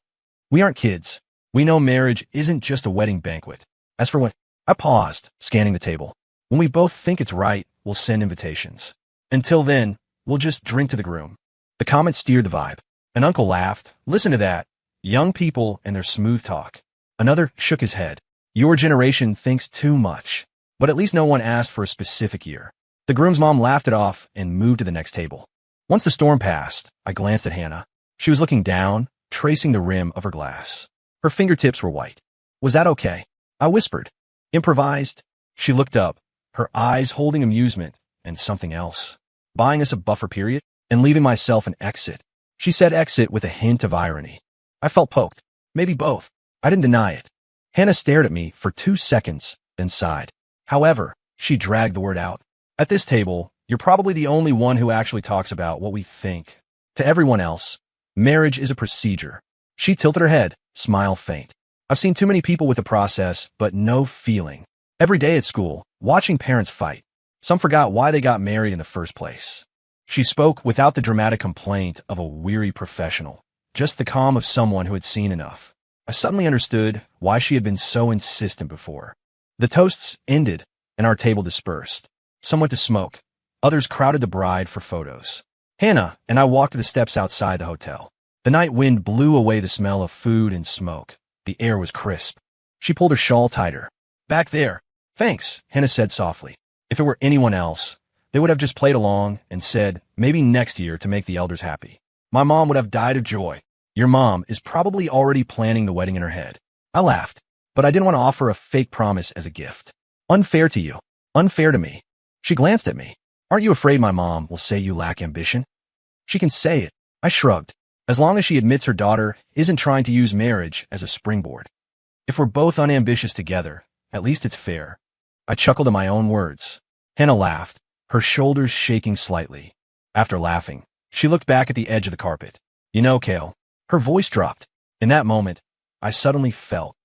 A: We aren't kids. We know marriage isn't just a wedding banquet. As for what, I paused, scanning the table. When we both think it's right, we'll send invitations. Until then, we'll just drink to the groom. The comment steered the vibe. An uncle laughed. Listen to that. Young people and their smooth talk. Another shook his head. Your generation thinks too much. But at least no one asked for a specific year. The groom's mom laughed it off and moved to the next table. Once the storm passed, I glanced at Hannah. She was looking down, tracing the rim of her glass. Her fingertips were white. Was that okay? I whispered. Improvised. She looked up, her eyes holding amusement and something else. Buying us a buffer period and leaving myself an exit. She said exit with a hint of irony. I felt poked. Maybe both. I didn't deny it. Hannah stared at me for 2 seconds, then sighed. However, she dragged the word out. At this table, you're probably the only one who actually talks about what we think. To everyone else, marriage is a procedure. She tilted her head, smile faint. I've seen too many people with a process, but no feeling. Every day at school, watching parents fight. Some forgot why they got married in the first place. She spoke without the dramatic complaint of a weary professional, just the calm of someone who had seen enough. I suddenly understood why she had been so insistent before. The toasts ended, and our table dispersed. Some went to smoke. Others crowded the bride for photos. Hannah and I walked to the steps outside the hotel. The night wind blew away the smell of food and smoke. The air was crisp. She pulled her shawl tighter. Back there. Thanks, Hannah said softly. If it were anyone else, they would have just played along and said, maybe next year to make the elders happy. My mom would have died of joy. Your mom is probably already planning the wedding in her head. I laughed, but I didn't want to offer a fake promise as a gift. Unfair to you. Unfair to me. She glanced at me. Aren't you afraid my mom will say you lack ambition? She can say it. I shrugged. As long as she admits her daughter isn't trying to use marriage as a springboard. If we're both unambitious together, at least it's fair. I chuckled at my own words. Hannah laughed, her shoulders shaking slightly. After laughing, she looked back at the edge of the carpet. You know, Kale. Her voice dropped. In that moment, I suddenly felt,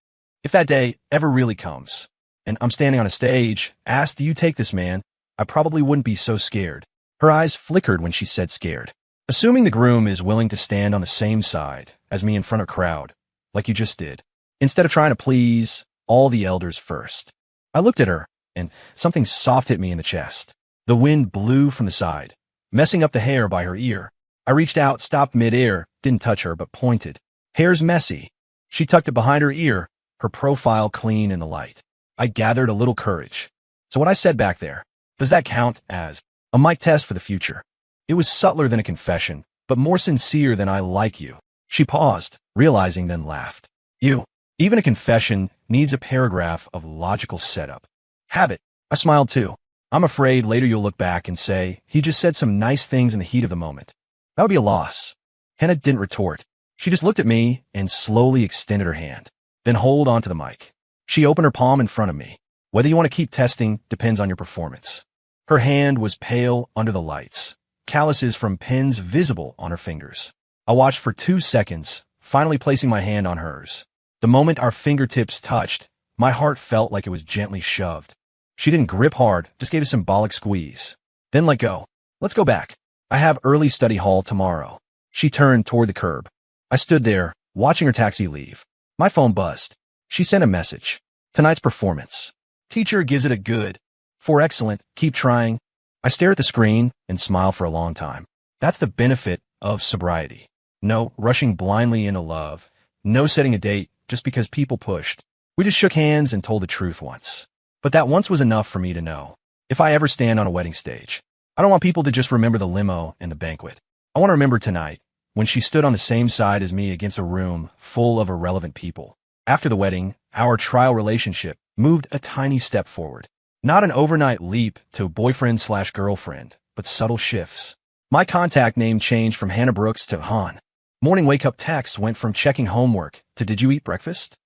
A: if that day ever really comes, and I'm standing on a stage, asked, do you take this man? I probably wouldn't be so scared. Her eyes flickered when she said scared. Assuming the groom is willing to stand on the same side as me in front of a crowd, like you just did, instead of trying to please all the elders first. I looked at her, and something soft hit me in the chest. The wind blew from the side, messing up the hair by her ear. I reached out, stopped midair, didn't touch her, but pointed. Hair's messy. She tucked it behind her ear, her profile clean in the light. I gathered a little courage. So what I said back there, does that count as a mic test for the future? It was subtler than a confession, but more sincere than I like you. She paused, realizing, then laughed. You. Even a confession needs a paragraph of logical setup. Habit. I smiled too. I'm afraid later you'll look back and say, he just said some nice things in the heat of the moment. That would be a loss. Hannah didn't retort. She just looked at me and slowly extended her hand. Then hold onto the mic. She opened her palm in front of me. Whether you want to keep testing depends on your performance. Her hand was pale under the lights, calluses from pins visible on her fingers. I watched for 2 seconds, finally placing my hand on hers. The moment our fingertips touched, my heart felt like it was gently shoved. She didn't grip hard, just gave a symbolic squeeze. Then let go. Let's go back. I have early study hall tomorrow. She turned toward the curb. I stood there, watching her taxi leave. My phone buzzed. She sent a message. Tonight's performance. Teacher gives it a good. 4 excellent. Keep trying. I stare at the screen and smile for a long time. That's the benefit of sobriety. No rushing blindly into love. No setting a date just because people pushed. We just shook hands and told the truth once. But that once was enough for me to know. If I ever stand on a wedding stage, I don't want people to just remember the limo and the banquet. I want to remember tonight, when she stood on the same side as me against a room full of irrelevant people. After the wedding, our trial relationship moved a tiny step forward. Not an overnight leap to boyfriend/girlfriend, but subtle shifts. My contact name changed from Hannah Brooks to Han. Morning wake-up texts went from checking homework to did you eat breakfast?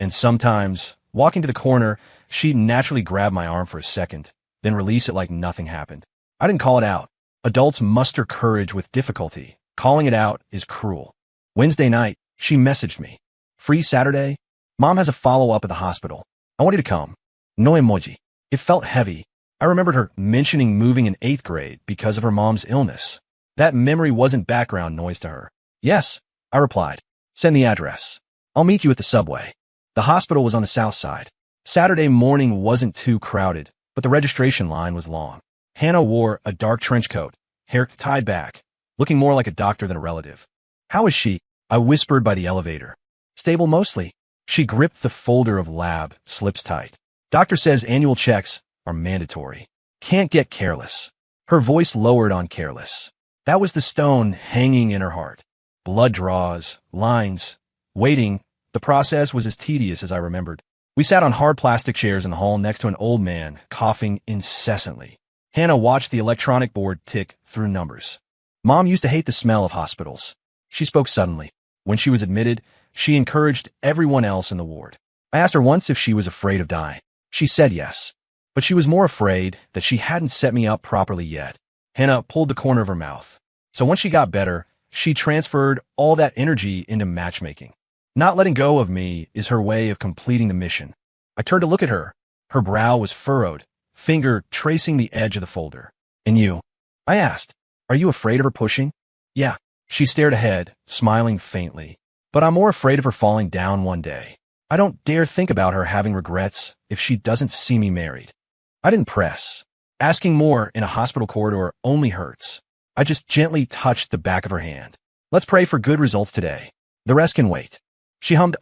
A: And sometimes, walking to the corner, she'd naturally grab my arm for a second, then release it like nothing happened. I didn't call it out. Adults muster courage with difficulty. Calling it out is cruel. Wednesday night, she messaged me. Free Saturday? Mom has a follow-up at the hospital. I want you to come. No emoji. It felt heavy. I remembered her mentioning moving in 8th grade because of her mom's illness. That memory wasn't background noise to her. Yes, I replied. Send the address. I'll meet you at the subway. The hospital was on the south side. Saturday morning wasn't too crowded, but the registration line was long. Hannah wore a dark trench coat, hair tied back, looking more like a doctor than a relative. How is she? I whispered by the elevator. Stable mostly. She gripped the folder of lab slips tight. Doctor says annual checks are mandatory. Can't get careless. Her voice lowered on careless. That was the stone hanging in her heart. Blood draws, lines, waiting. The process was as tedious as I remembered. We sat on hard plastic chairs in the hall next to an old man, coughing incessantly. Hannah watched the electronic board tick through numbers. Mom used to hate the smell of hospitals. She spoke suddenly. When she was admitted, she encouraged everyone else in the ward. I asked her once if she was afraid of dying. She said yes. But she was more afraid that she hadn't set me up properly yet. Hannah pulled the corner of her mouth. So once she got better, she transferred all that energy into matchmaking. Not letting go of me is her way of completing the mission. I turned to look at her. Her brow was furrowed, finger tracing the edge of the folder. And you? I asked. Are you afraid of her pushing? Yeah. She stared ahead, smiling faintly. But I'm more afraid of her falling down one day. I don't dare think about her having regrets if she doesn't see me married. I didn't press. Asking more in a hospital corridor only hurts. I just gently touched the back of her hand. Let's pray for good results today. The rest can wait. She hummed,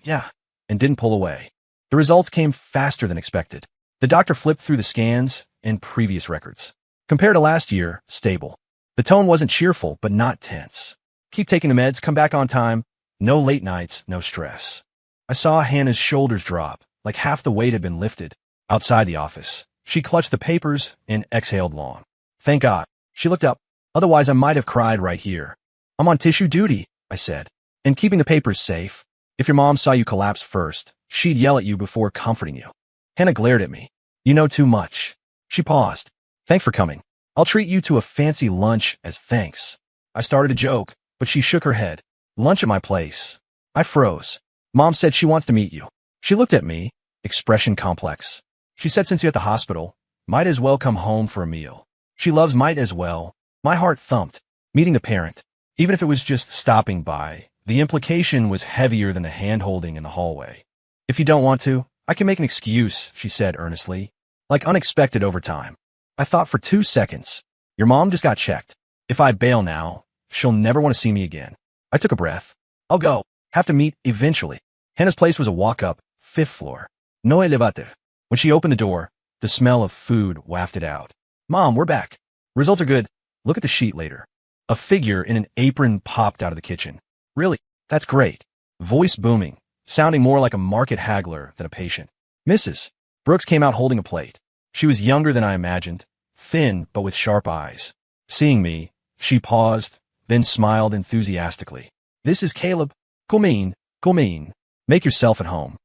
A: yeah, and didn't pull away. The results came faster than expected. The doctor flipped through the scans and previous records. Compared to last year, stable. The tone wasn't cheerful, but not tense. Keep taking the meds, come back on time. No late nights, no stress. I saw Hannah's shoulders drop, like half the weight had been lifted. Outside the office, she clutched the papers and exhaled long. Thank God. She looked up. Otherwise, I might have cried right here. I'm on tissue duty, I said. And keeping the papers safe. If your mom saw you collapse first, she'd yell at you before comforting you. Hannah glared at me. You know too much. She paused. Thanks for coming. I'll treat you to a fancy lunch as thanks. I started to joke, but she shook her head. Lunch at my place. I froze. Mom said she wants to meet you. She looked at me, expression complex. She said since you're at the hospital, might as well come home for a meal. She loves might as well. My heart thumped. Meeting the parent. Even if it was just stopping by, the implication was heavier than the hand-holding in the hallway. If you don't want to, I can make an excuse, she said earnestly. Like unexpected overtime. I thought for 2 seconds. Your mom just got checked. If I bail now, she'll never want to see me again. I took a breath. I'll go. Have to meet eventually. Hannah's place was a walk-up, 5th floor. No elevate. When she opened the door, the smell of food wafted out. Mom, we're back. Results are good. Look at the sheet later. A figure in an apron popped out of the kitchen. Really? That's great. Voice booming, sounding more like a market haggler than a patient. Mrs. Brooks came out holding a plate. She was younger than I imagined, thin but with sharp eyes. Seeing me, she paused, then smiled enthusiastically. This is Caleb. Come in. Make yourself at home.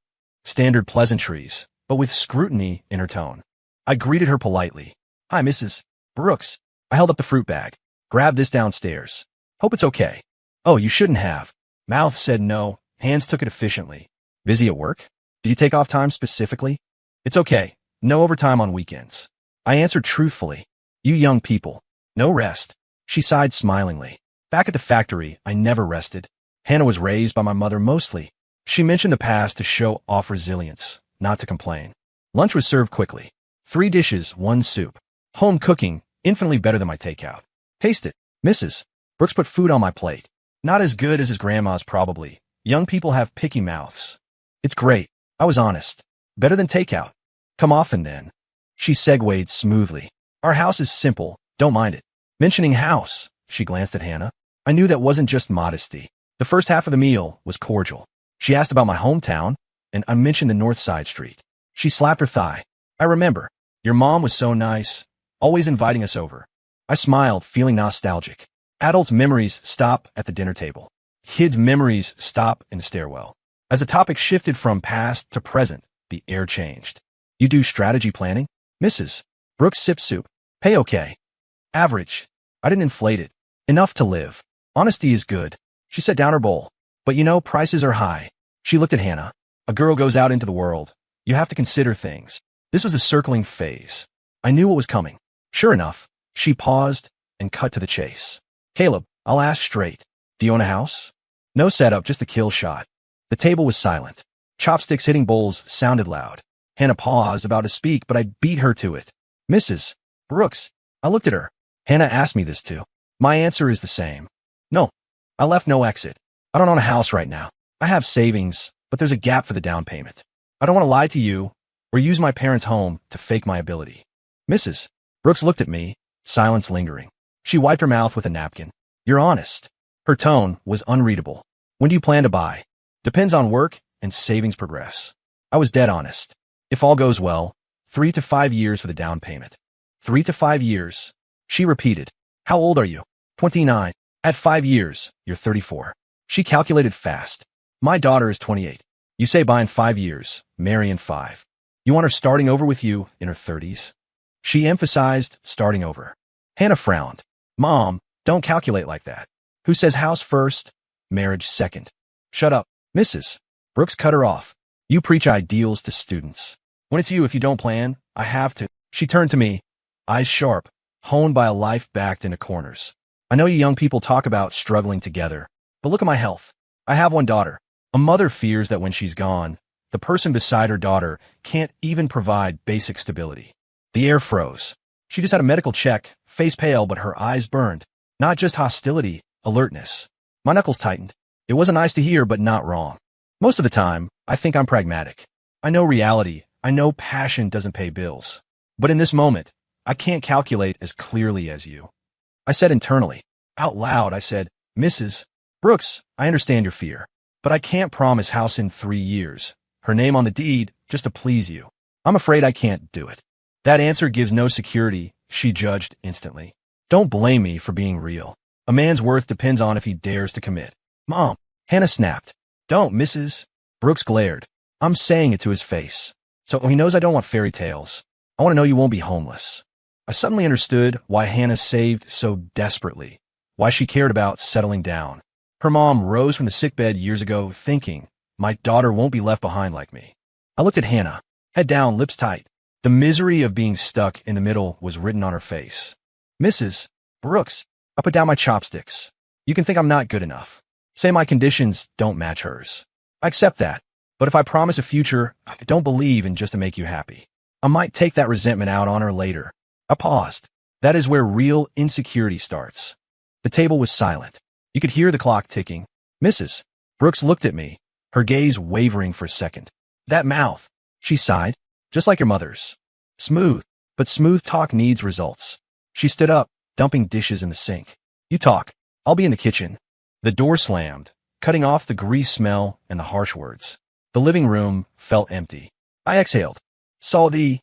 A: Standard pleasantries, but with scrutiny in her tone. I greeted her politely. Hi, Mrs. Brooks. I held up the fruit bag. Grab this downstairs. Hope it's okay. Oh, you shouldn't have. Mouth said no. Hands took it efficiently. Busy at work? Did you take off time specifically? It's okay. No overtime on weekends. I answered truthfully. You young people. No rest. She sighed smilingly. Back at the factory, I never rested. Hannah was raised by my mother mostly. She mentioned the past to show off resilience, not to complain. Lunch was served quickly. 3 dishes, 1 soup. Home cooking, infinitely better than my takeout. Taste it. Mrs. Brooks put food on my plate. Not as good as his grandma's probably. Young people have picky mouths. It's great. I was honest. Better than takeout. Come often then. She segued smoothly. Our house is simple. Don't mind it. Mentioning house, she glanced at Hannah. I knew that wasn't just modesty. The first half of the meal was cordial. She asked about my hometown, and I mentioned the North Side Street. She slapped her thigh. I remember. Your mom was so nice, always inviting us over. I smiled, feeling nostalgic. Adults' memories stop at the dinner table. Kids' memories stop in the stairwell. As the topic shifted from past to present, the air changed. You do strategy planning? Mrs. Brooks sipped soup. Pay okay. Average. I didn't inflate it. Enough to live. Honesty is good. She set down her bowl. But you know, prices are high. She looked at Hannah. A girl goes out into the world. You have to consider things. This was a circling phase. I knew what was coming. Sure enough, she paused and cut to the chase. Caleb, I'll ask straight. Do you own a house? No setup, just a kill shot. The table was silent. Chopsticks hitting bowls sounded loud. Hannah paused, about to speak, but I beat her to it. Mrs. Brooks. I looked at her. Hannah asked me this too. My answer is the same. No. I left no exit. I don't own a house right now. I have savings, but but there's a gap for the down payment. I don't want to lie to you or use my parents' home to fake my ability. Mrs. Brooks looked at me, silence lingering. She wiped her mouth with a napkin. You're honest. Her tone was unreadable. When do you plan to buy? Depends on work and savings progress. I was dead honest. If all goes well, 3 to 5 years for the down payment. 3 to 5 years. She repeated. How old are you? 29. At 5 years, you're 34. She calculated fast. My daughter is 28. You say buy in 5 years, marry in 5. You want her starting over with you in her 30s? She emphasized starting over. Hannah frowned. Mom, don't calculate like that. Who says house first, marriage second? Shut up, Mrs. Brooks cut her off. You preach ideals to students. When it's you, if you don't plan, I have to. She turned to me, eyes sharp, honed by a life backed into corners. I know you young people talk about struggling together, but look at my health. I have one daughter. A mother fears that when she's gone, the person beside her daughter can't even provide basic stability. The air froze. She just had a medical check, face pale, but her eyes burned. Not just hostility, alertness. My knuckles tightened. It wasn't nice to hear, but not wrong. Most of the time, I think I'm pragmatic. I know reality. I know passion doesn't pay bills. But in this moment, I can't calculate as clearly as you. I said internally. Out loud, I said, Mrs. Brooks, I understand your fear, but I can't promise house in 3 years. Her name on the deed, just to please you. I'm afraid I can't do it. That answer gives no security, she judged instantly. Don't blame me for being real. A man's worth depends on if he dares to commit. Mom, Hannah snapped. Don't, Mrs. Brooks glared. I'm saying it to his face. So he knows I don't want fairy tales. I want to know you won't be homeless. I suddenly understood why Hannah saved so desperately, why she cared about settling down. Her mom rose from the sickbed years ago thinking, my daughter won't be left behind like me. I looked at Hannah, head down, lips tight. The misery of being stuck in the middle was written on her face. Mrs. Brooks, I put down my chopsticks. You can think I'm not good enough. Say my conditions don't match hers. I accept that. But if I promise a future, I don't believe in just to make you happy. I might take that resentment out on her later. I paused. That is where real insecurity starts. The table was silent. You could hear the clock ticking. Mrs. Brooks looked at me, her gaze wavering for a second. That mouth, she sighed, just like your mother's. Smooth, but smooth talk needs results. She stood up, dumping dishes in the sink. You talk. I'll be in the kitchen. The door slammed, cutting off the grease smell and the harsh words. The living room felt empty. I exhaled. Saw the...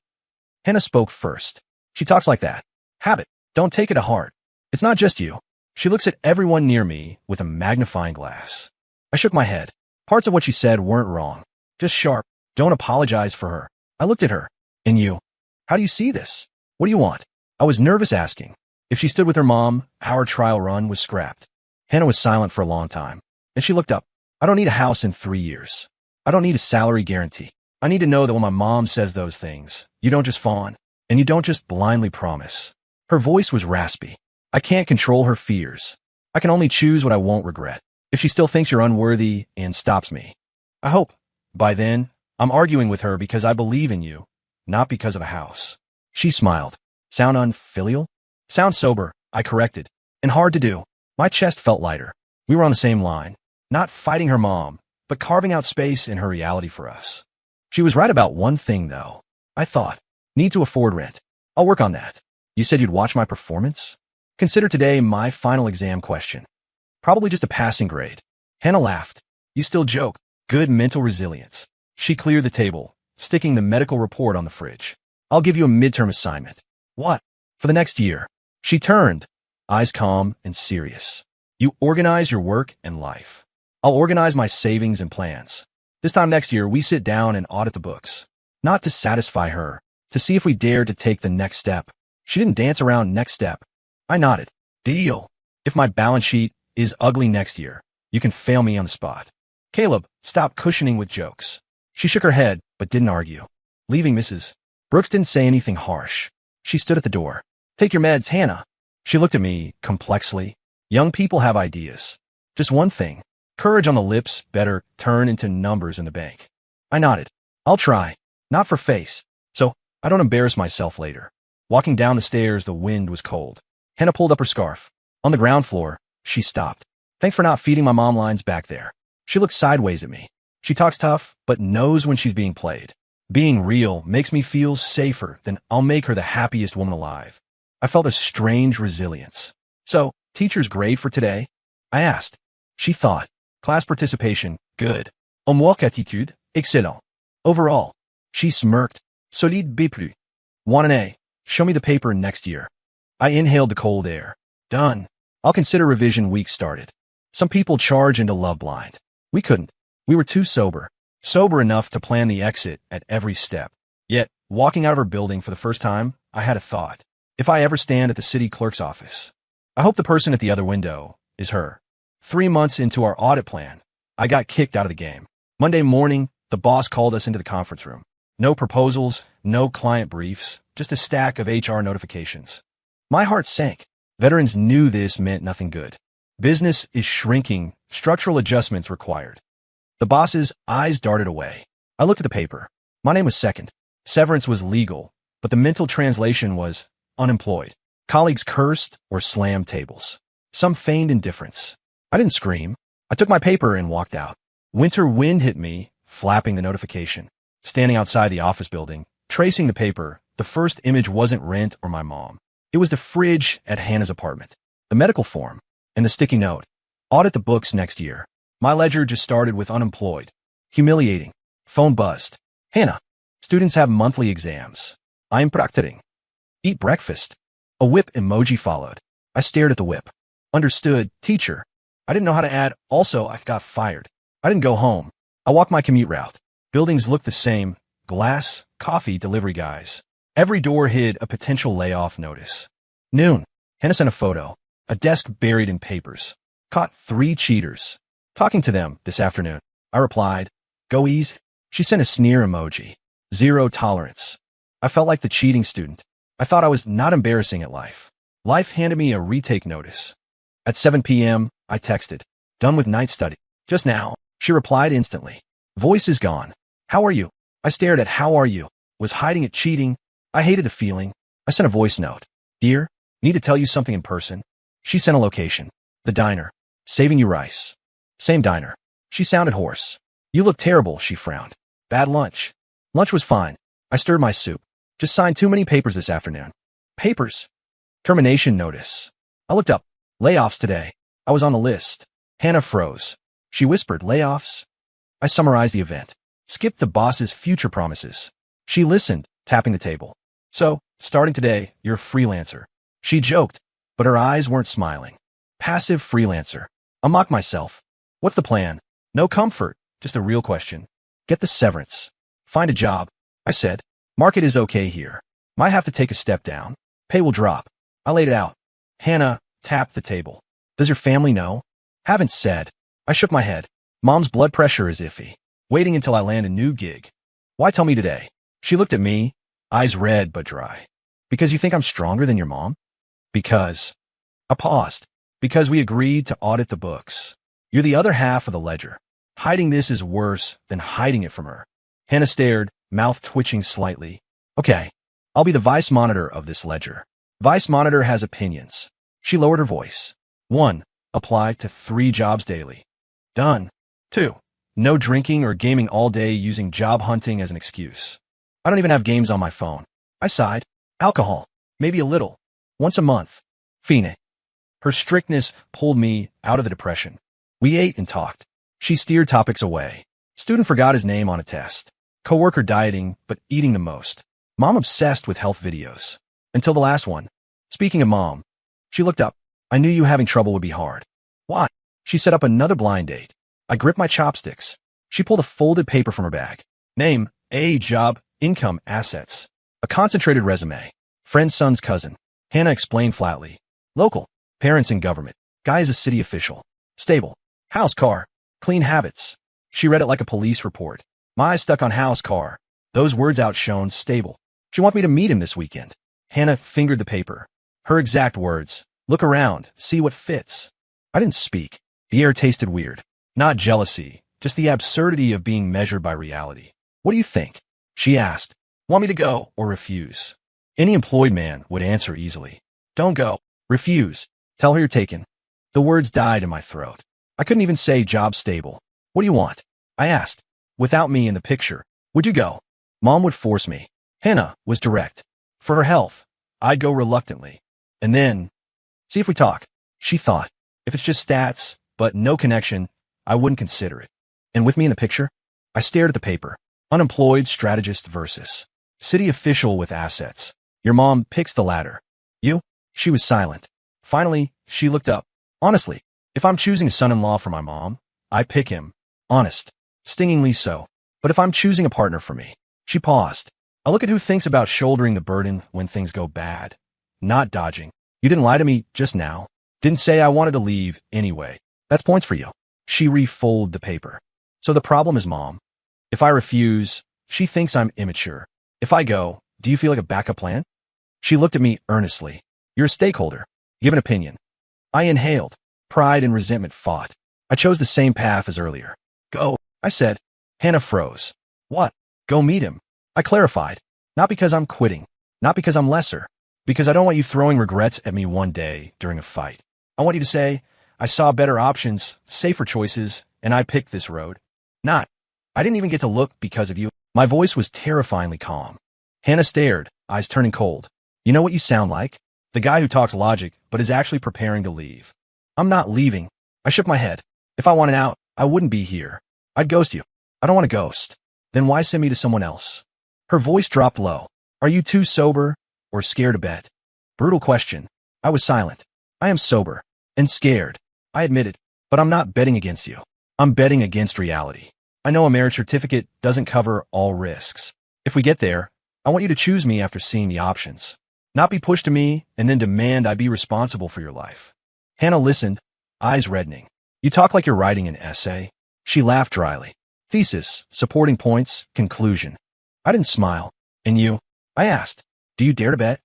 A: Hannah spoke first. She talks like that. Habit. Don't take it to heart. It's not just you. She looks at everyone near me with a magnifying glass. I shook my head. Parts of what she said weren't wrong. Just sharp. Don't apologize for her. I looked at her. And you? How do you see this? What do you want? I was nervous asking. If she stood with her mom, our trial run was scrapped. Hannah was silent for a long time. Then she looked up. I don't need a house in 3 years. I don't need a salary guarantee. I need to know that when my mom says those things, you don't just fawn, and you don't just blindly promise. Her voice was raspy. I can't control her fears. I can only choose what I won't regret. If she still thinks you're unworthy and stops me, I hope, by then, I'm arguing with her because I believe in you, not because of a house. She smiled. Sound unfilial? Sound sober, I corrected. And hard to do. My chest felt lighter. We were on the same line. Not fighting her mom, but carving out space in her reality for us. She was right about one thing, though. I thought, need to afford rent. I'll work on that. You said you'd watch my performance? Consider today my final exam question. Probably just a passing grade. Hannah laughed. You still joke. Good mental resilience. She cleared the table, sticking the medical report on the fridge. I'll give you a midterm assignment. What? For the next year. She turned, eyes calm and serious. You organize your work and life. I'll organize my savings and plans. This time next year, we sit down and audit the books. Not to satisfy her, to see if we dare to take the next step. She didn't dance around next step. I nodded. Deal. If my balance sheet is ugly next year, you can fail me on the spot. Caleb, stop cushioning with jokes. She shook her head, but didn't argue. Leaving Mrs. Brooks didn't say anything harsh. She stood at the door. Take your meds, Hannah. She looked at me complexly. Young people have ideas. Just one thing. Courage on the lips better turn into numbers in the bank. I nodded. I'll try. Not for face. So I don't embarrass myself later. Walking down the stairs, the wind was cold. Hannah pulled up her scarf. On the ground floor, she stopped. Thanks for not feeding my mom lines back there. She looked sideways at me. She talks tough, but knows when she's being played. Being real makes me feel safer than I'll make her the happiest woman alive. I felt a strange resilience. So, teacher's grade for today? I asked. She thought. Class participation, good. Homework attitude, excellent. Overall, she smirked. Solide B+. Want an A? Show me the paper next year. I inhaled the cold air. Done. I'll consider revision week started. Some people charge into love blind. We couldn't. We were too sober. Sober enough to plan the exit at every step. Yet, walking out of her building for the first time, I had a thought. If I ever stand at the city clerk's office, I hope the person at the other window is her. 3 months into our audit plan, I got kicked out of the game. Monday morning, the boss called us into the conference room. No proposals, no client briefs, just a stack of HR notifications. My heart sank. Veterans knew this meant nothing good. Business is shrinking, structural adjustments required. The boss's eyes darted away. I looked at the paper. My name was second. Severance was legal, but the mental translation was unemployed. Colleagues cursed or slammed tables. Some feigned indifference. I didn't scream. I took my paper and walked out. Winter wind hit me, flapping the notification. Standing outside the office building, tracing the paper, the first image wasn't Rent or my mom. It was the fridge at Hannah's apartment, the medical form, and the sticky note. Audit the books next year. My ledger just started with unemployed. Humiliating. Phone buzzed. Hannah, students have monthly exams. I'm practicing. Eat breakfast. A whip emoji followed. I stared at the whip. Understood, teacher. I didn't know how to add, also, I got fired. I didn't go home. I walked my commute route. Buildings looked the same. Glass, coffee, delivery guys. Every door hid a potential layoff notice. Noon. Hannah sent a photo. A desk buried in papers. Caught 3 cheaters. Talking to them this afternoon. I replied, go easy. She sent a sneer emoji. 0 tolerance. I felt like the cheating student. I thought I was not embarrassing at life. Life handed me a retake notice. At 7 p.m., I texted. Done with night study. Just now. She replied instantly. Voice is gone. How are you? I stared at how are you. Was hiding it cheating? I hated the feeling. I sent a voice note. Dear, need to tell you something in person. She sent a location. The diner. Saving you rice. Same diner. She sounded hoarse. You look terrible, she frowned. Bad lunch. Lunch was fine. I stirred my soup. Just signed too many papers this afternoon. Papers. Termination notice. I looked up. Layoffs today. I was on the list. Hannah froze. She whispered, layoffs? I summarized the event. Skipped the boss's future promises. She listened, tapping the table. So, starting today, you're a freelancer. She joked, but her eyes weren't smiling. Passive freelancer. I mocked myself. What's the plan? No comfort, just a real question. Get the severance. Find a job. I said, market is okay here. Might have to take a step down. Pay will drop. I laid it out. Hannah tapped the table. Does your family know? Haven't said. I shook my head. Mom's blood pressure is iffy. Waiting until I land a new gig. Why tell me today? She looked at me, eyes red but dry. Because you think I'm stronger than your mom? Because. I paused. Because we agreed to audit the books. You're the other half of the ledger. Hiding this is worse than hiding it from her. Hannah stared, mouth twitching slightly. Okay, I'll be the vice monitor of this ledger. Vice monitor has opinions. She lowered her voice. 1. Apply to 3 jobs daily. Done. 2. No drinking or gaming all day using job hunting as an excuse. I don't even have games on my phone. I sighed. Alcohol. Maybe a little. Once a month. Fine. Her strictness pulled me out of the depression. We ate and talked. She steered topics away. Student forgot his name on a test. Coworker dieting, but eating the most. Mom obsessed with health videos. Until the last one. Speaking of mom. She looked up. I knew you having trouble would be hard. Why? She set up another blind date. I gripped my chopsticks. She pulled a folded paper from her bag. Name, age, job, income, assets. A concentrated resume. Friend's son's cousin. Hannah explained flatly. Local. Parents in government. Guy is a city official. Stable. House, car. Clean habits. She read it like a police report. My eyes stuck on house, car. Those words outshone stable. She want me to meet him this weekend. Hannah fingered the paper. Her exact words. Look around. See what fits. I didn't speak. The air tasted weird. Not jealousy, just the absurdity of being measured by reality. What do you think? She asked. Want me to go or refuse? Any employed man would answer easily. Don't go. Refuse. Tell her you're taken. The words died in my throat. I couldn't even say job stable. What do you want? I asked. Without me in the picture, would you go? Mom would force me. Hannah was direct. For her health, I'd go reluctantly. And then, see if we talk. She thought. If it's just stats, but no connection, I wouldn't consider it. And with me in the picture, I stared at the paper. Unemployed strategist versus city official with assets. Your mom picks the latter. You? She was silent. Finally, she looked up. Honestly, if I'm choosing a son-in-law for my mom, I pick him. Honest. Stingingly so. But if I'm choosing a partner for me, she paused. I look at who thinks about shouldering the burden when things go bad. Not dodging. You didn't lie to me just now. Didn't say I wanted to leave anyway. That's points for you. She refolded the paper. So the problem is mom. If I refuse, she thinks I'm immature. If I go, do you feel like a backup plan? She looked at me earnestly. You're a stakeholder. Give an opinion. I inhaled. Pride and resentment fought. I chose the same path as earlier. Go, I said. Hannah froze. What? Go meet him. I clarified. Not because I'm quitting. Not because I'm lesser. Because I don't want you throwing regrets at me one day during a fight. I want you to say, I saw better options, safer choices, and I picked this road. Not, I didn't even get to look because of you. My voice was terrifyingly calm. Hannah stared, eyes turning cold. You know what you sound like? The guy who talks logic, but is actually preparing to leave. I'm not leaving. I shook my head. If I wanted out, I wouldn't be here. I'd ghost you. I don't want to ghost. Then why send me to someone else? Her voice dropped low. Are you too sober or scared to bet? Brutal question. I was silent. I am sober and scared. I admit it, but I'm not betting against you. I'm betting against reality. I know a marriage certificate doesn't cover all risks. If we get there, I want you to choose me after seeing the options. Not be pushed to me and then demand I be responsible for your life. Hannah listened, eyes reddening. You talk like you're writing an essay. She laughed dryly. Thesis, supporting points, conclusion. I didn't smile. And you? I asked. Do you dare to bet?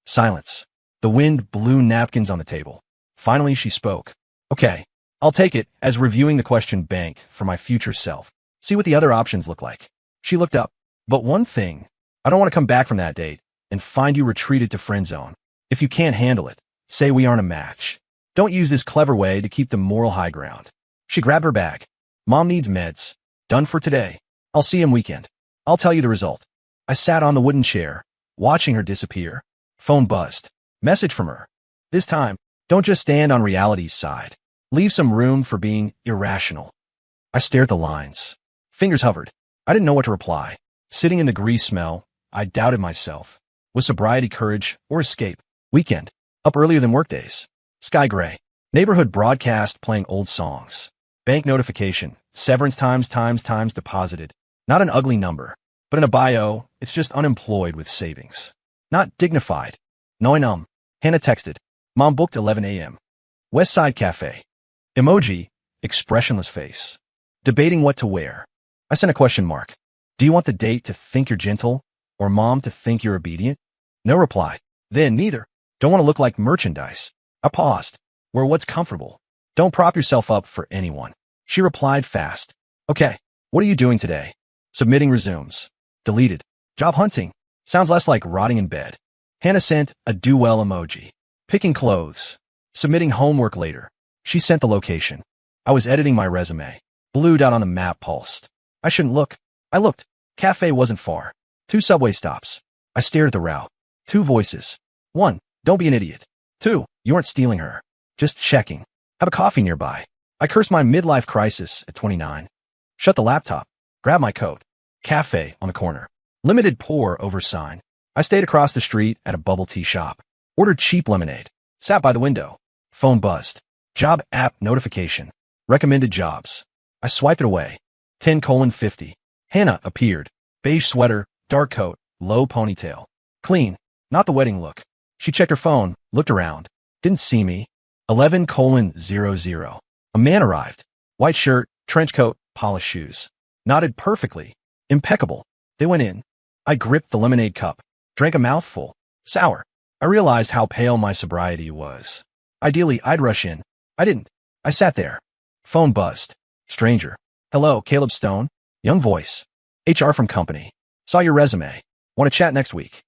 A: Silence. The wind blew napkins on the table. Finally, she spoke. Okay, I'll take it as reviewing the question bank for my future self. See what the other options look like. She looked up. But one thing, I don't want to come back from that date and find you retreated to friend zone. If you can't handle it, say we aren't a match. Don't use this clever way to keep the moral high ground. She grabbed her bag. Mom needs meds. Done for today. I'll see him weekend. I'll tell you the result. I sat on the wooden chair, watching her disappear. Phone buzzed. Message from her. This time, don't just stand on reality's side. Leave some room for being irrational. I stared at the lines. Fingers hovered. I didn't know what to reply. Sitting in the grease smell, I doubted myself. Was sobriety courage or escape? Weekend. Up earlier than workdays. Sky gray. Neighborhood broadcast playing old songs. Bank notification. Severance times deposited. Not an ugly number. But in a bio, it's just unemployed with savings. Not dignified. Noi. Hannah texted. Mom booked 11 a.m. West Side Cafe. Emoji. Expressionless face. Debating what to wear. I sent a question mark. Do you want the date to think you're gentle or mom to think you're obedient? No reply. Then neither. Don't want to look like merchandise. I paused. Wear what's comfortable. Don't prop yourself up for anyone. She replied fast. Okay. What are you doing today? Submitting resumes. Deleted. Job hunting. Sounds less like rotting in bed. Hannah sent a do well emoji. Picking clothes. Submitting homework later. She sent the location. I was editing my resume. Blued out on the map pulsed. I shouldn't look. I looked. Cafe wasn't far. 2 subway stops. I stared at the route. 2 voices. 1. Don't be an idiot. 2. You aren't stealing her. Just checking. Have a coffee nearby. I cursed my midlife crisis at 29. Shut the laptop. Grab my coat. Cafe on the corner. Limited pour over sign. I stayed across the street at a bubble tea shop. Ordered cheap lemonade. Sat by the window. Phone buzzed. Job app notification. Recommended jobs. I swiped it away. 10:50. Hannah appeared. Beige sweater, dark coat, low ponytail. Clean. Not the wedding look. She checked her phone, looked around. Didn't see me. 11:00. A man arrived. White shirt, trench coat, polished shoes. Nodded perfectly. Impeccable. They went in. I gripped the lemonade cup. Drank a mouthful. Sour. I realized how pale my sobriety was. Ideally, I'd rush in. I didn't. I sat there. Phone buzzed. Stranger. Hello, Caleb Stone. Young voice. HR from company. Saw your resume. Want to chat next week?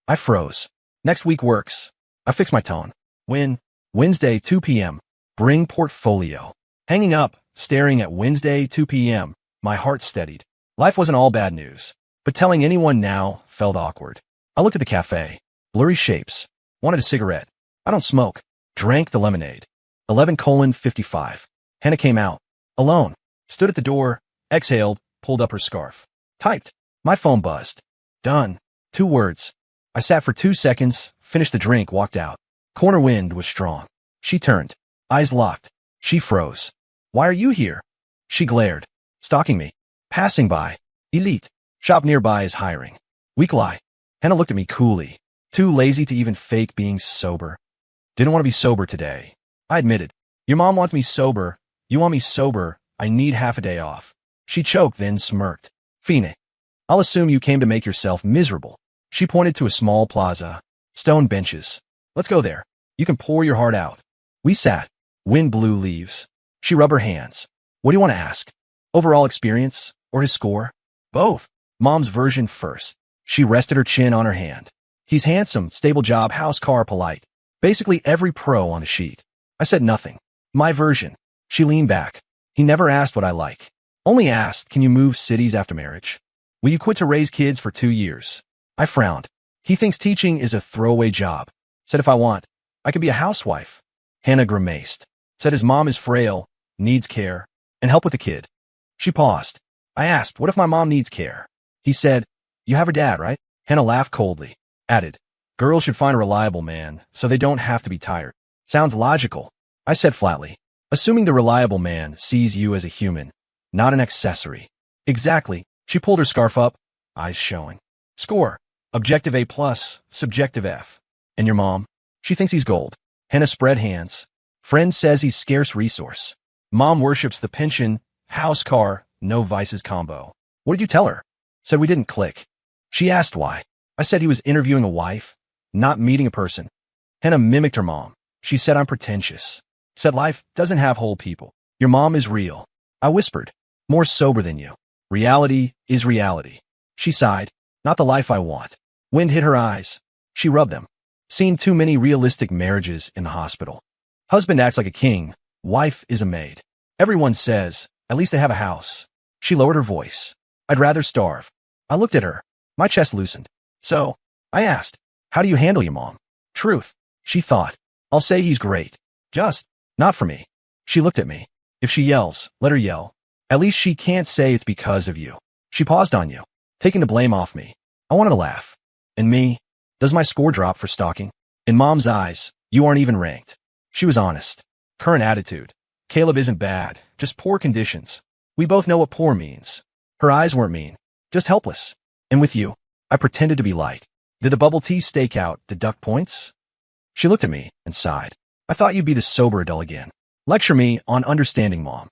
A: I froze. Next week works. I fixed my tone. When? Wednesday, 2 p.m. Bring portfolio. Hanging up, staring at Wednesday, 2 p.m. My heart steadied. Life wasn't all bad news, but telling anyone now felt awkward. I looked at the cafe. Blurry shapes. Wanted a cigarette. I don't smoke. Drank the lemonade. 11:55. Hannah came out. Alone. Stood at the door. Exhaled. Pulled up her scarf. Typed. My phone buzzed. Done. 2 words. I sat for 2 seconds, finished the drink, walked out. Corner wind was strong. She turned. Eyes locked. She froze. Why are you here? She glared. Stalking me. Passing by. Elite. Shop nearby is hiring. Weak lie. Hannah looked at me coolly. Too lazy to even fake being sober. Didn't want to be sober today. I admitted. Your mom wants me sober. You want me sober. I need half a day off. She choked, then smirked. Fine. I'll assume you came to make yourself miserable. She pointed to a small plaza. Stone benches. Let's go there. You can pour your heart out. We sat. Wind blew leaves. She rubbed her hands. What do you want to ask? Overall experience or his score? Both. Mom's version first. She rested her chin on her hand. He's handsome, stable job, house, car, polite. Basically every pro on a sheet. I said nothing. My version. She leaned back. He never asked what I like. Only asked, can you move cities after marriage? Will you quit to raise kids for 2 years? I frowned. He thinks teaching is a throwaway job. Said if I want, I could be a housewife. Hannah grimaced. Said his mom is frail, needs care, and help with the kid. She paused. I asked, what if my mom needs care? He said, you have her dad, right? Hannah laughed coldly. Added, girls should find a reliable man so they don't have to be tired. Sounds logical. I said flatly, assuming the reliable man sees you as a human, not an accessory. Exactly. She pulled her scarf up, eyes showing. Score. Objective A+, subjective F. And your mom? She thinks he's gold. Hannah spread hands. Friend says he's scarce resource. Mom worships the pension, house, car, no vices combo. What did you tell her? Said we didn't click. She asked why. I said he was interviewing a wife, not meeting a person. Hannah mimicked her mom. She said I'm pretentious. Said life doesn't have whole people. Your mom is real. I whispered, more sober than you. Reality is reality. She sighed, not the life I want. Wind hit her eyes. She rubbed them. Seen too many realistic marriages in the hospital. Husband acts like a king. Wife is a maid. Everyone says, at least they have a house. She lowered her voice. I'd rather starve. I looked at her. My chest loosened. So, I asked, how do you handle your mom? Truth. She thought. I'll say he's great. Just, not for me. She looked at me. If she yells, let her yell. At least she can't say it's because of you. She paused on you, taking the blame off me. I wanted to laugh. And me? Does my score drop for stalking? In mom's eyes, you aren't even ranked. She was honest. Current attitude. Caleb isn't bad, just poor conditions. We both know what poor means. Her eyes weren't mean, just helpless. And with you, I pretended to be light. Did the bubble tea stakeout deduct points? She looked at me and sighed. I thought you'd be the sober adult again. Lecture me on understanding mom.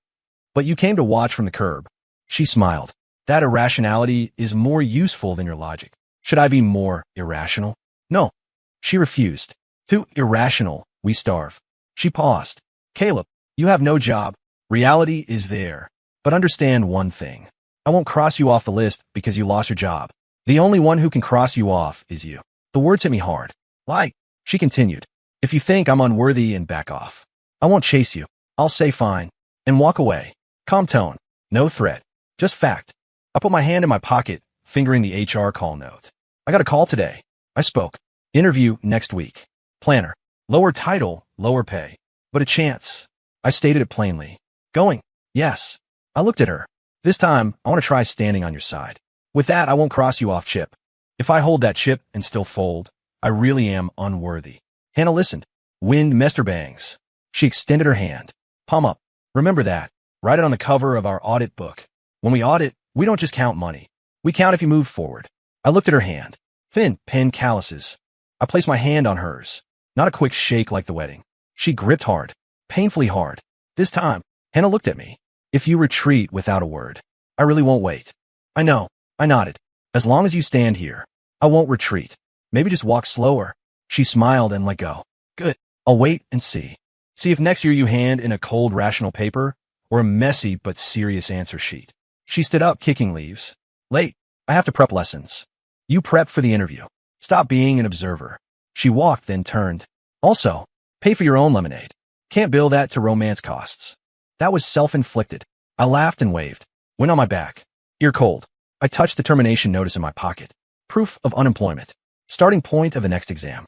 A: But you came to watch from the curb. She smiled. That irrationality is more useful than your logic. Should I be more irrational? No. She refused. Too irrational, we starve. She paused. Caleb, you have no job. Reality is there. But understand one thing. I won't cross you off the list because you lost your job. The only one who can cross you off is you. The words hit me hard. Like, she continued, if you think I'm unworthy and back off, I won't chase you. I'll say fine and walk away. Calm tone. No threat. Just fact. I put my hand in my pocket, fingering the HR call note. I got a call today. I spoke. Interview next week. Planner. Lower title, lower pay. But a chance. I stated it plainly. Going. Yes. I looked at her. This time, I want to try standing on your side. With that, I won't cross you off, Chip. If I hold that chip and still fold, I really am unworthy. Hannah listened. Wind messed her bangs. She extended her hand. Palm up. Remember that. Write it on the cover of our audit book. When we audit, we don't just count money. We count if you move forward. I looked at her hand. Thin, pen calluses. I placed my hand on hers. Not a quick shake like the wedding. She gripped hard. Painfully hard. This time, Hannah looked at me. If you retreat without a word, I really won't wait. I know. I nodded. As long as you stand here, I won't retreat. Maybe just walk slower. She smiled and let go. Good. I'll wait and see. See if next year you hand in a cold rational paper or a messy but serious answer sheet. She stood up, kicking leaves. Late. I have to prep lessons. You prep for the interview. Stop being an observer. She walked, then turned. Also, pay for your own lemonade. Can't bill that to romance costs. That was self-inflicted. I laughed and waved. Went on my back. Ear cold. I touched the termination notice in my pocket. Proof of unemployment. Starting point of the next exam.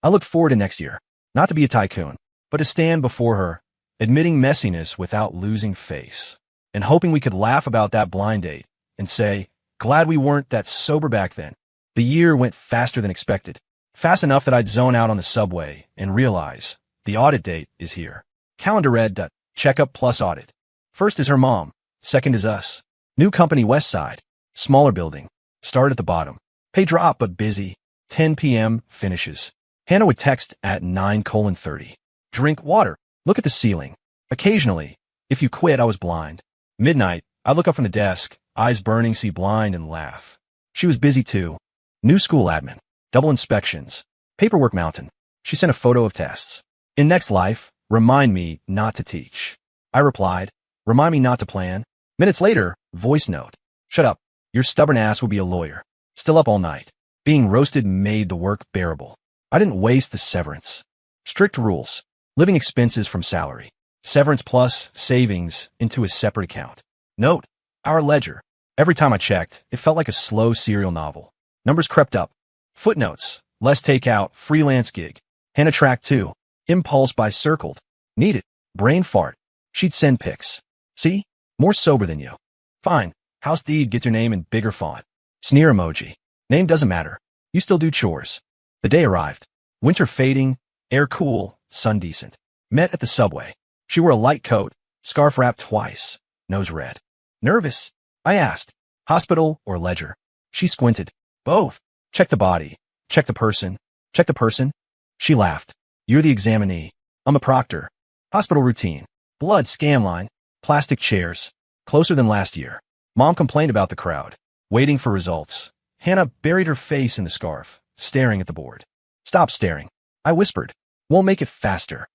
A: I looked forward to next year. Not to be a tycoon, but to stand before her, admitting messiness without losing face, and hoping we could laugh about that blind date and say, glad we weren't that sober back then. The year went faster than expected. Fast enough that I'd zone out on the subway and realize the audit date is here. Calendar read, checkup plus audit. First is her mom. Second is us. New company west side. Smaller building. Start at the bottom. Pay drop but busy. 10 p.m. finishes. Hannah would text at 9:30. Drink water. Look at the ceiling. Occasionally, if you quit, I was blind. Midnight, I look up from the desk, eyes burning, see blind, and laugh. She was busy too. New school admin. Double inspections. Paperwork mountain. She sent a photo of tests. In next life, remind me not to teach. I replied, remind me not to plan. Minutes later, voice note. Shut up. Your stubborn ass will be a lawyer. Still up all night. Being roasted made the work bearable. I didn't waste the severance. Strict rules. Living expenses from salary. Severance plus savings into a separate account. Note. Our ledger. Every time I checked, it felt like a slow serial novel. Numbers crept up. Footnotes. Less takeout. Freelance gig. Hannah track 2. Impulse buy circled. Needed. Brain fart. She'd send pics. See? More sober than you. Fine. House deed gets your name in bigger font. Sneer emoji. Name doesn't matter. You still do chores. The day arrived. Winter fading. Air cool. Sun decent. Met at the subway. She wore a light coat. Scarf wrapped twice. Nose red. Nervous? I asked. Hospital or ledger? She squinted. Both. Check the body. Check the person. Check the person. She laughed. You're the examinee. I'm a proctor. Hospital routine. Blood scan line. Plastic chairs. Closer than last year. Mom complained about the crowd. Waiting for results. Hannah buried her face in the scarf, staring at the board. Stop staring. I whispered. Won't make it faster.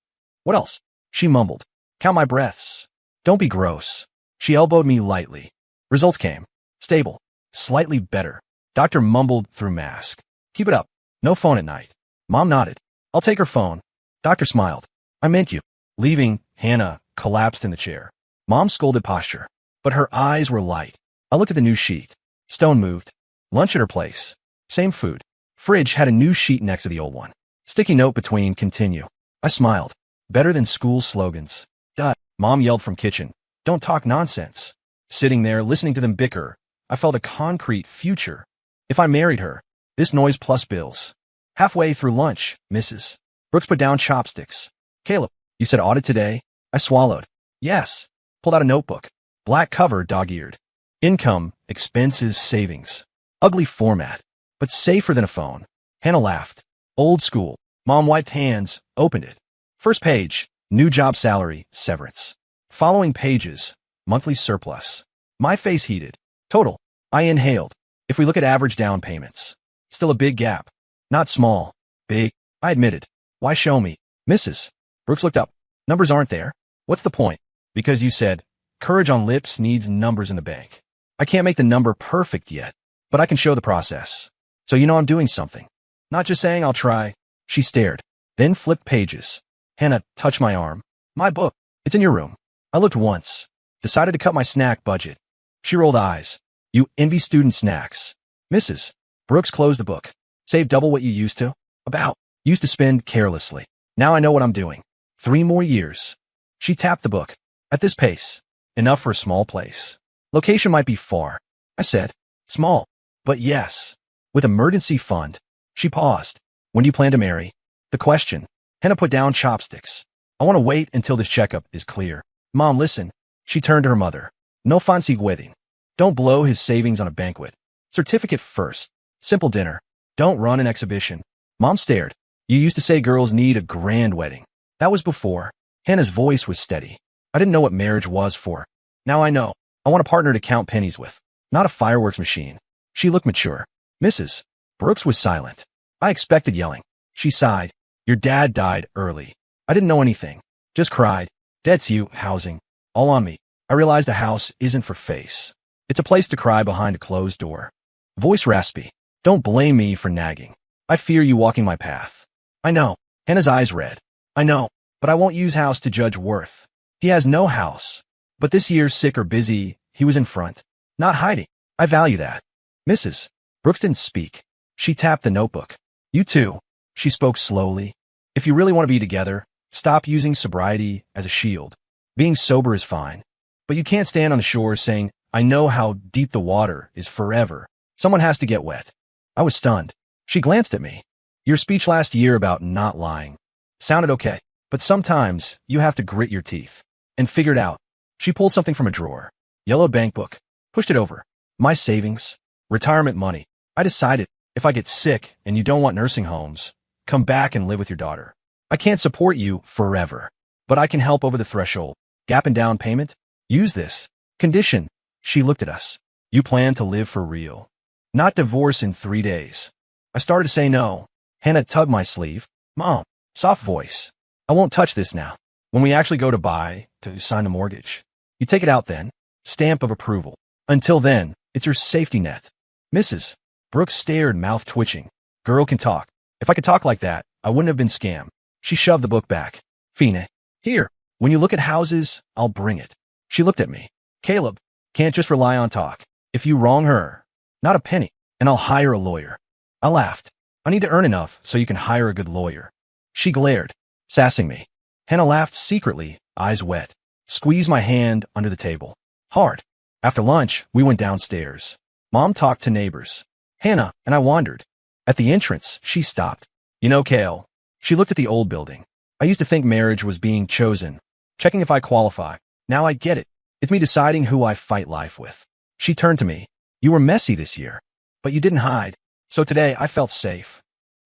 A: What else? She mumbled. Count my breaths. Don't be gross. She elbowed me lightly. Results came. Stable. Slightly better. Doctor mumbled through mask. Keep it up. No phone at night. Mom nodded. I'll take her phone. Doctor smiled. I meant you. Leaving, Hannah collapsed in the chair. Mom scolded posture, but her eyes were light. I looked at the new sheet. Stone moved. Lunch at her place. Same food. Fridge had a new sheet next to the old one. Sticky note between continue. I smiled. Better than school slogans. Duh. Mom yelled from kitchen. Don't talk nonsense. Sitting there, listening to them bicker, I felt a concrete future. If I married her, this noise plus bills. Halfway through lunch, Mrs. Brooks put down chopsticks. Caleb, you said audit today? I swallowed. Yes. Pulled out a notebook. Black cover, dog-eared. Income, expenses, savings. Ugly format, but safer than a phone. Hannah laughed. Old school. Mom wiped hands, opened it. First page, new job salary, severance. Following pages, monthly surplus. My face heated. Total. I inhaled. If we look at average down payments, still a big gap. Not small. Big. I admitted. Why show me? Mrs. Brooks looked up. Numbers aren't there. What's the point? Because you said, courage on lips needs numbers in the bank. I can't make the number perfect yet, but I can show the process. So you know I'm doing something. Not just saying I'll try. She stared, then flipped pages. Hannah touched my arm. My book. It's in your room. I looked once. Decided to cut my snack budget. She rolled eyes. You envy student snacks. Mrs. Brooks closed the book. Save double what you used to? About. Used to spend carelessly. Now I know what I'm doing. 3 more years. She tapped the book. At this pace. Enough for a small place. Location might be far. I said. Small. But yes. With emergency fund. She paused. When do you plan to marry? The question. Hannah put down chopsticks. I want to wait until this checkup is clear. Mom, listen. She turned to her mother. No fancy wedding. Don't blow his savings on a banquet. Certificate first. Simple dinner. Don't run an exhibition. Mom stared. You used to say girls need a grand wedding. That was before. Hannah's voice was steady. I didn't know what marriage was for. Now I know. I want a partner to count pennies with. Not a fireworks machine. She looked mature. Mrs. Brooks was silent. I expected yelling. She sighed. Your dad died early. I didn't know anything. Just cried. Debts you, housing. All on me. I realized a house isn't for face. It's a place to cry behind a closed door. Voice raspy. Don't blame me for nagging. I fear you walking my path. I know. Hannah's eyes red. I know. But I won't use house to judge worth. He has no house. But this year, sick or busy, he was in front. Not hiding. I value that. Mrs. Brooks didn't speak. She tapped the notebook. You too. She spoke slowly. If you really want to be together, stop using sobriety as a shield. Being sober is fine. But you can't stand on the shore saying, I know how deep the water is forever. Someone has to get wet. I was stunned. She glanced at me. Your speech last year about not lying sounded okay, but sometimes you have to grit your teeth and figure it out. She pulled something from a drawer. Yellow bank book. Pushed it over. My savings. Retirement money. I decided, if I get sick and you don't want nursing homes, come back and live with your daughter. I can't support you forever, but I can help over the threshold. Gap in down payment? Use this. Condition. She looked at us. You plan to live for real. Not divorce in 3 days. I started to say no. Hannah tugged my sleeve. Mom. Soft voice. I won't touch this now. When we actually go to sign the mortgage. You take it out then. Stamp of approval. Until then, it's your safety net. Mrs. Brooks stared, mouth twitching. Girl can talk. If I could talk like that, I wouldn't have been scammed. She shoved the book back. Fine. Here. When you look at houses, I'll bring it. She looked at me. Caleb, can't just rely on talk. If you wrong her, not a penny, and I'll hire a lawyer. I laughed. I need to earn enough so you can hire a good lawyer. She glared, sassing me. Hannah laughed secretly, eyes wet. Squeezed my hand under the table. Hard. After lunch, we went downstairs. Mom talked to neighbors. Hannah and I wandered. At the entrance, she stopped. You know, Kale. She looked at the old building. I used to think marriage was being chosen, checking if I qualify. Now I get it. It's me deciding who I fight life with. She turned to me. You were messy this year, but you didn't hide. So today I felt safe.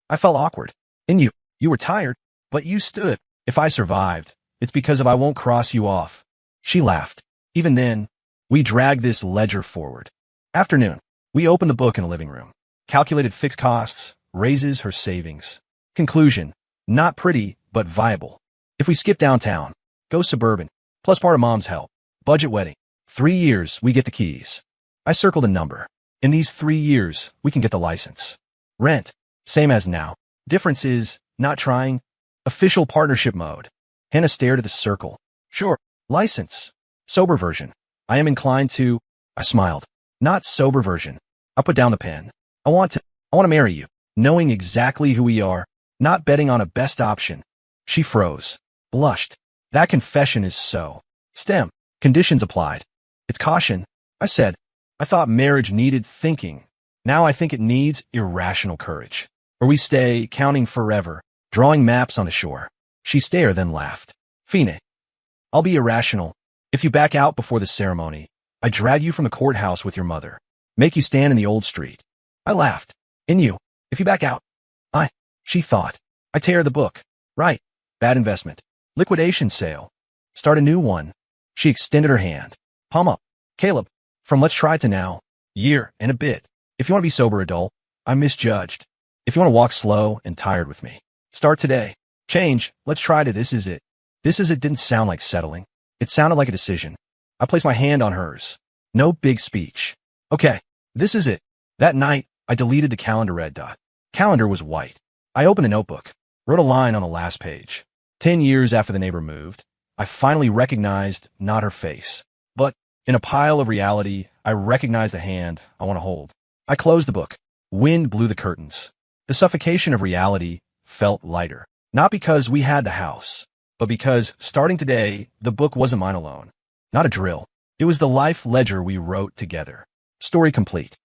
A: I felt awkward. And you were tired, but you stood. If I survived, it's because I won't cross you off. She laughed. Even then, we dragged this ledger forward. Afternoon, we opened the book in the living room. Calculated fixed costs, raises her savings. Conclusion, not pretty, but viable. If we skip downtown, go suburban, plus part of mom's help. Budget wedding. 3 years, we get the keys. I circled a number. In these 3 years, we can get the license. Rent, same as now. Difference is, not trying. Official partnership mode. Hannah stared at the circle. Sure. License. Sober version. I am inclined to. I smiled. Not sober version. I put down the pen. I want to marry you. Knowing exactly who we are. Not betting on a best option. She froze. Blushed. That confession is so. STEM. Conditions applied. It's caution. I said. I thought marriage needed thinking. Now I think it needs irrational courage. Or we stay counting forever, drawing maps on the shore. She stared, then laughed. Fine. I'll be irrational. If you back out before the ceremony, I drag you from the courthouse with your mother. Make you stand in the old street. I laughed. And you, if you back out. She thought. I tear the book. Right. Bad investment. Liquidation sale. Start a new one. She extended her hand. Palm up. Caleb, from let's try to now. Year and a bit. If you want to be sober adult, I misjudged. If you want to walk slow and tired with me, start today. Change. Let's try to this is it. This is it didn't sound like settling. It sounded like a decision. I placed my hand on hers. No big speech. Okay. This is it. That night, I deleted the calendar red dot. Calendar was white. I opened the notebook, wrote a line on the last page. 10 years after the neighbor moved, I finally recognized not her face, but in a pile of reality, I recognized the hand I want to hold. I closed the book. Wind blew the curtains. The suffocation of reality felt lighter, not because we had the house, but because, starting today, the book wasn't mine alone. Not a drill. It was the life ledger we wrote together. Story complete.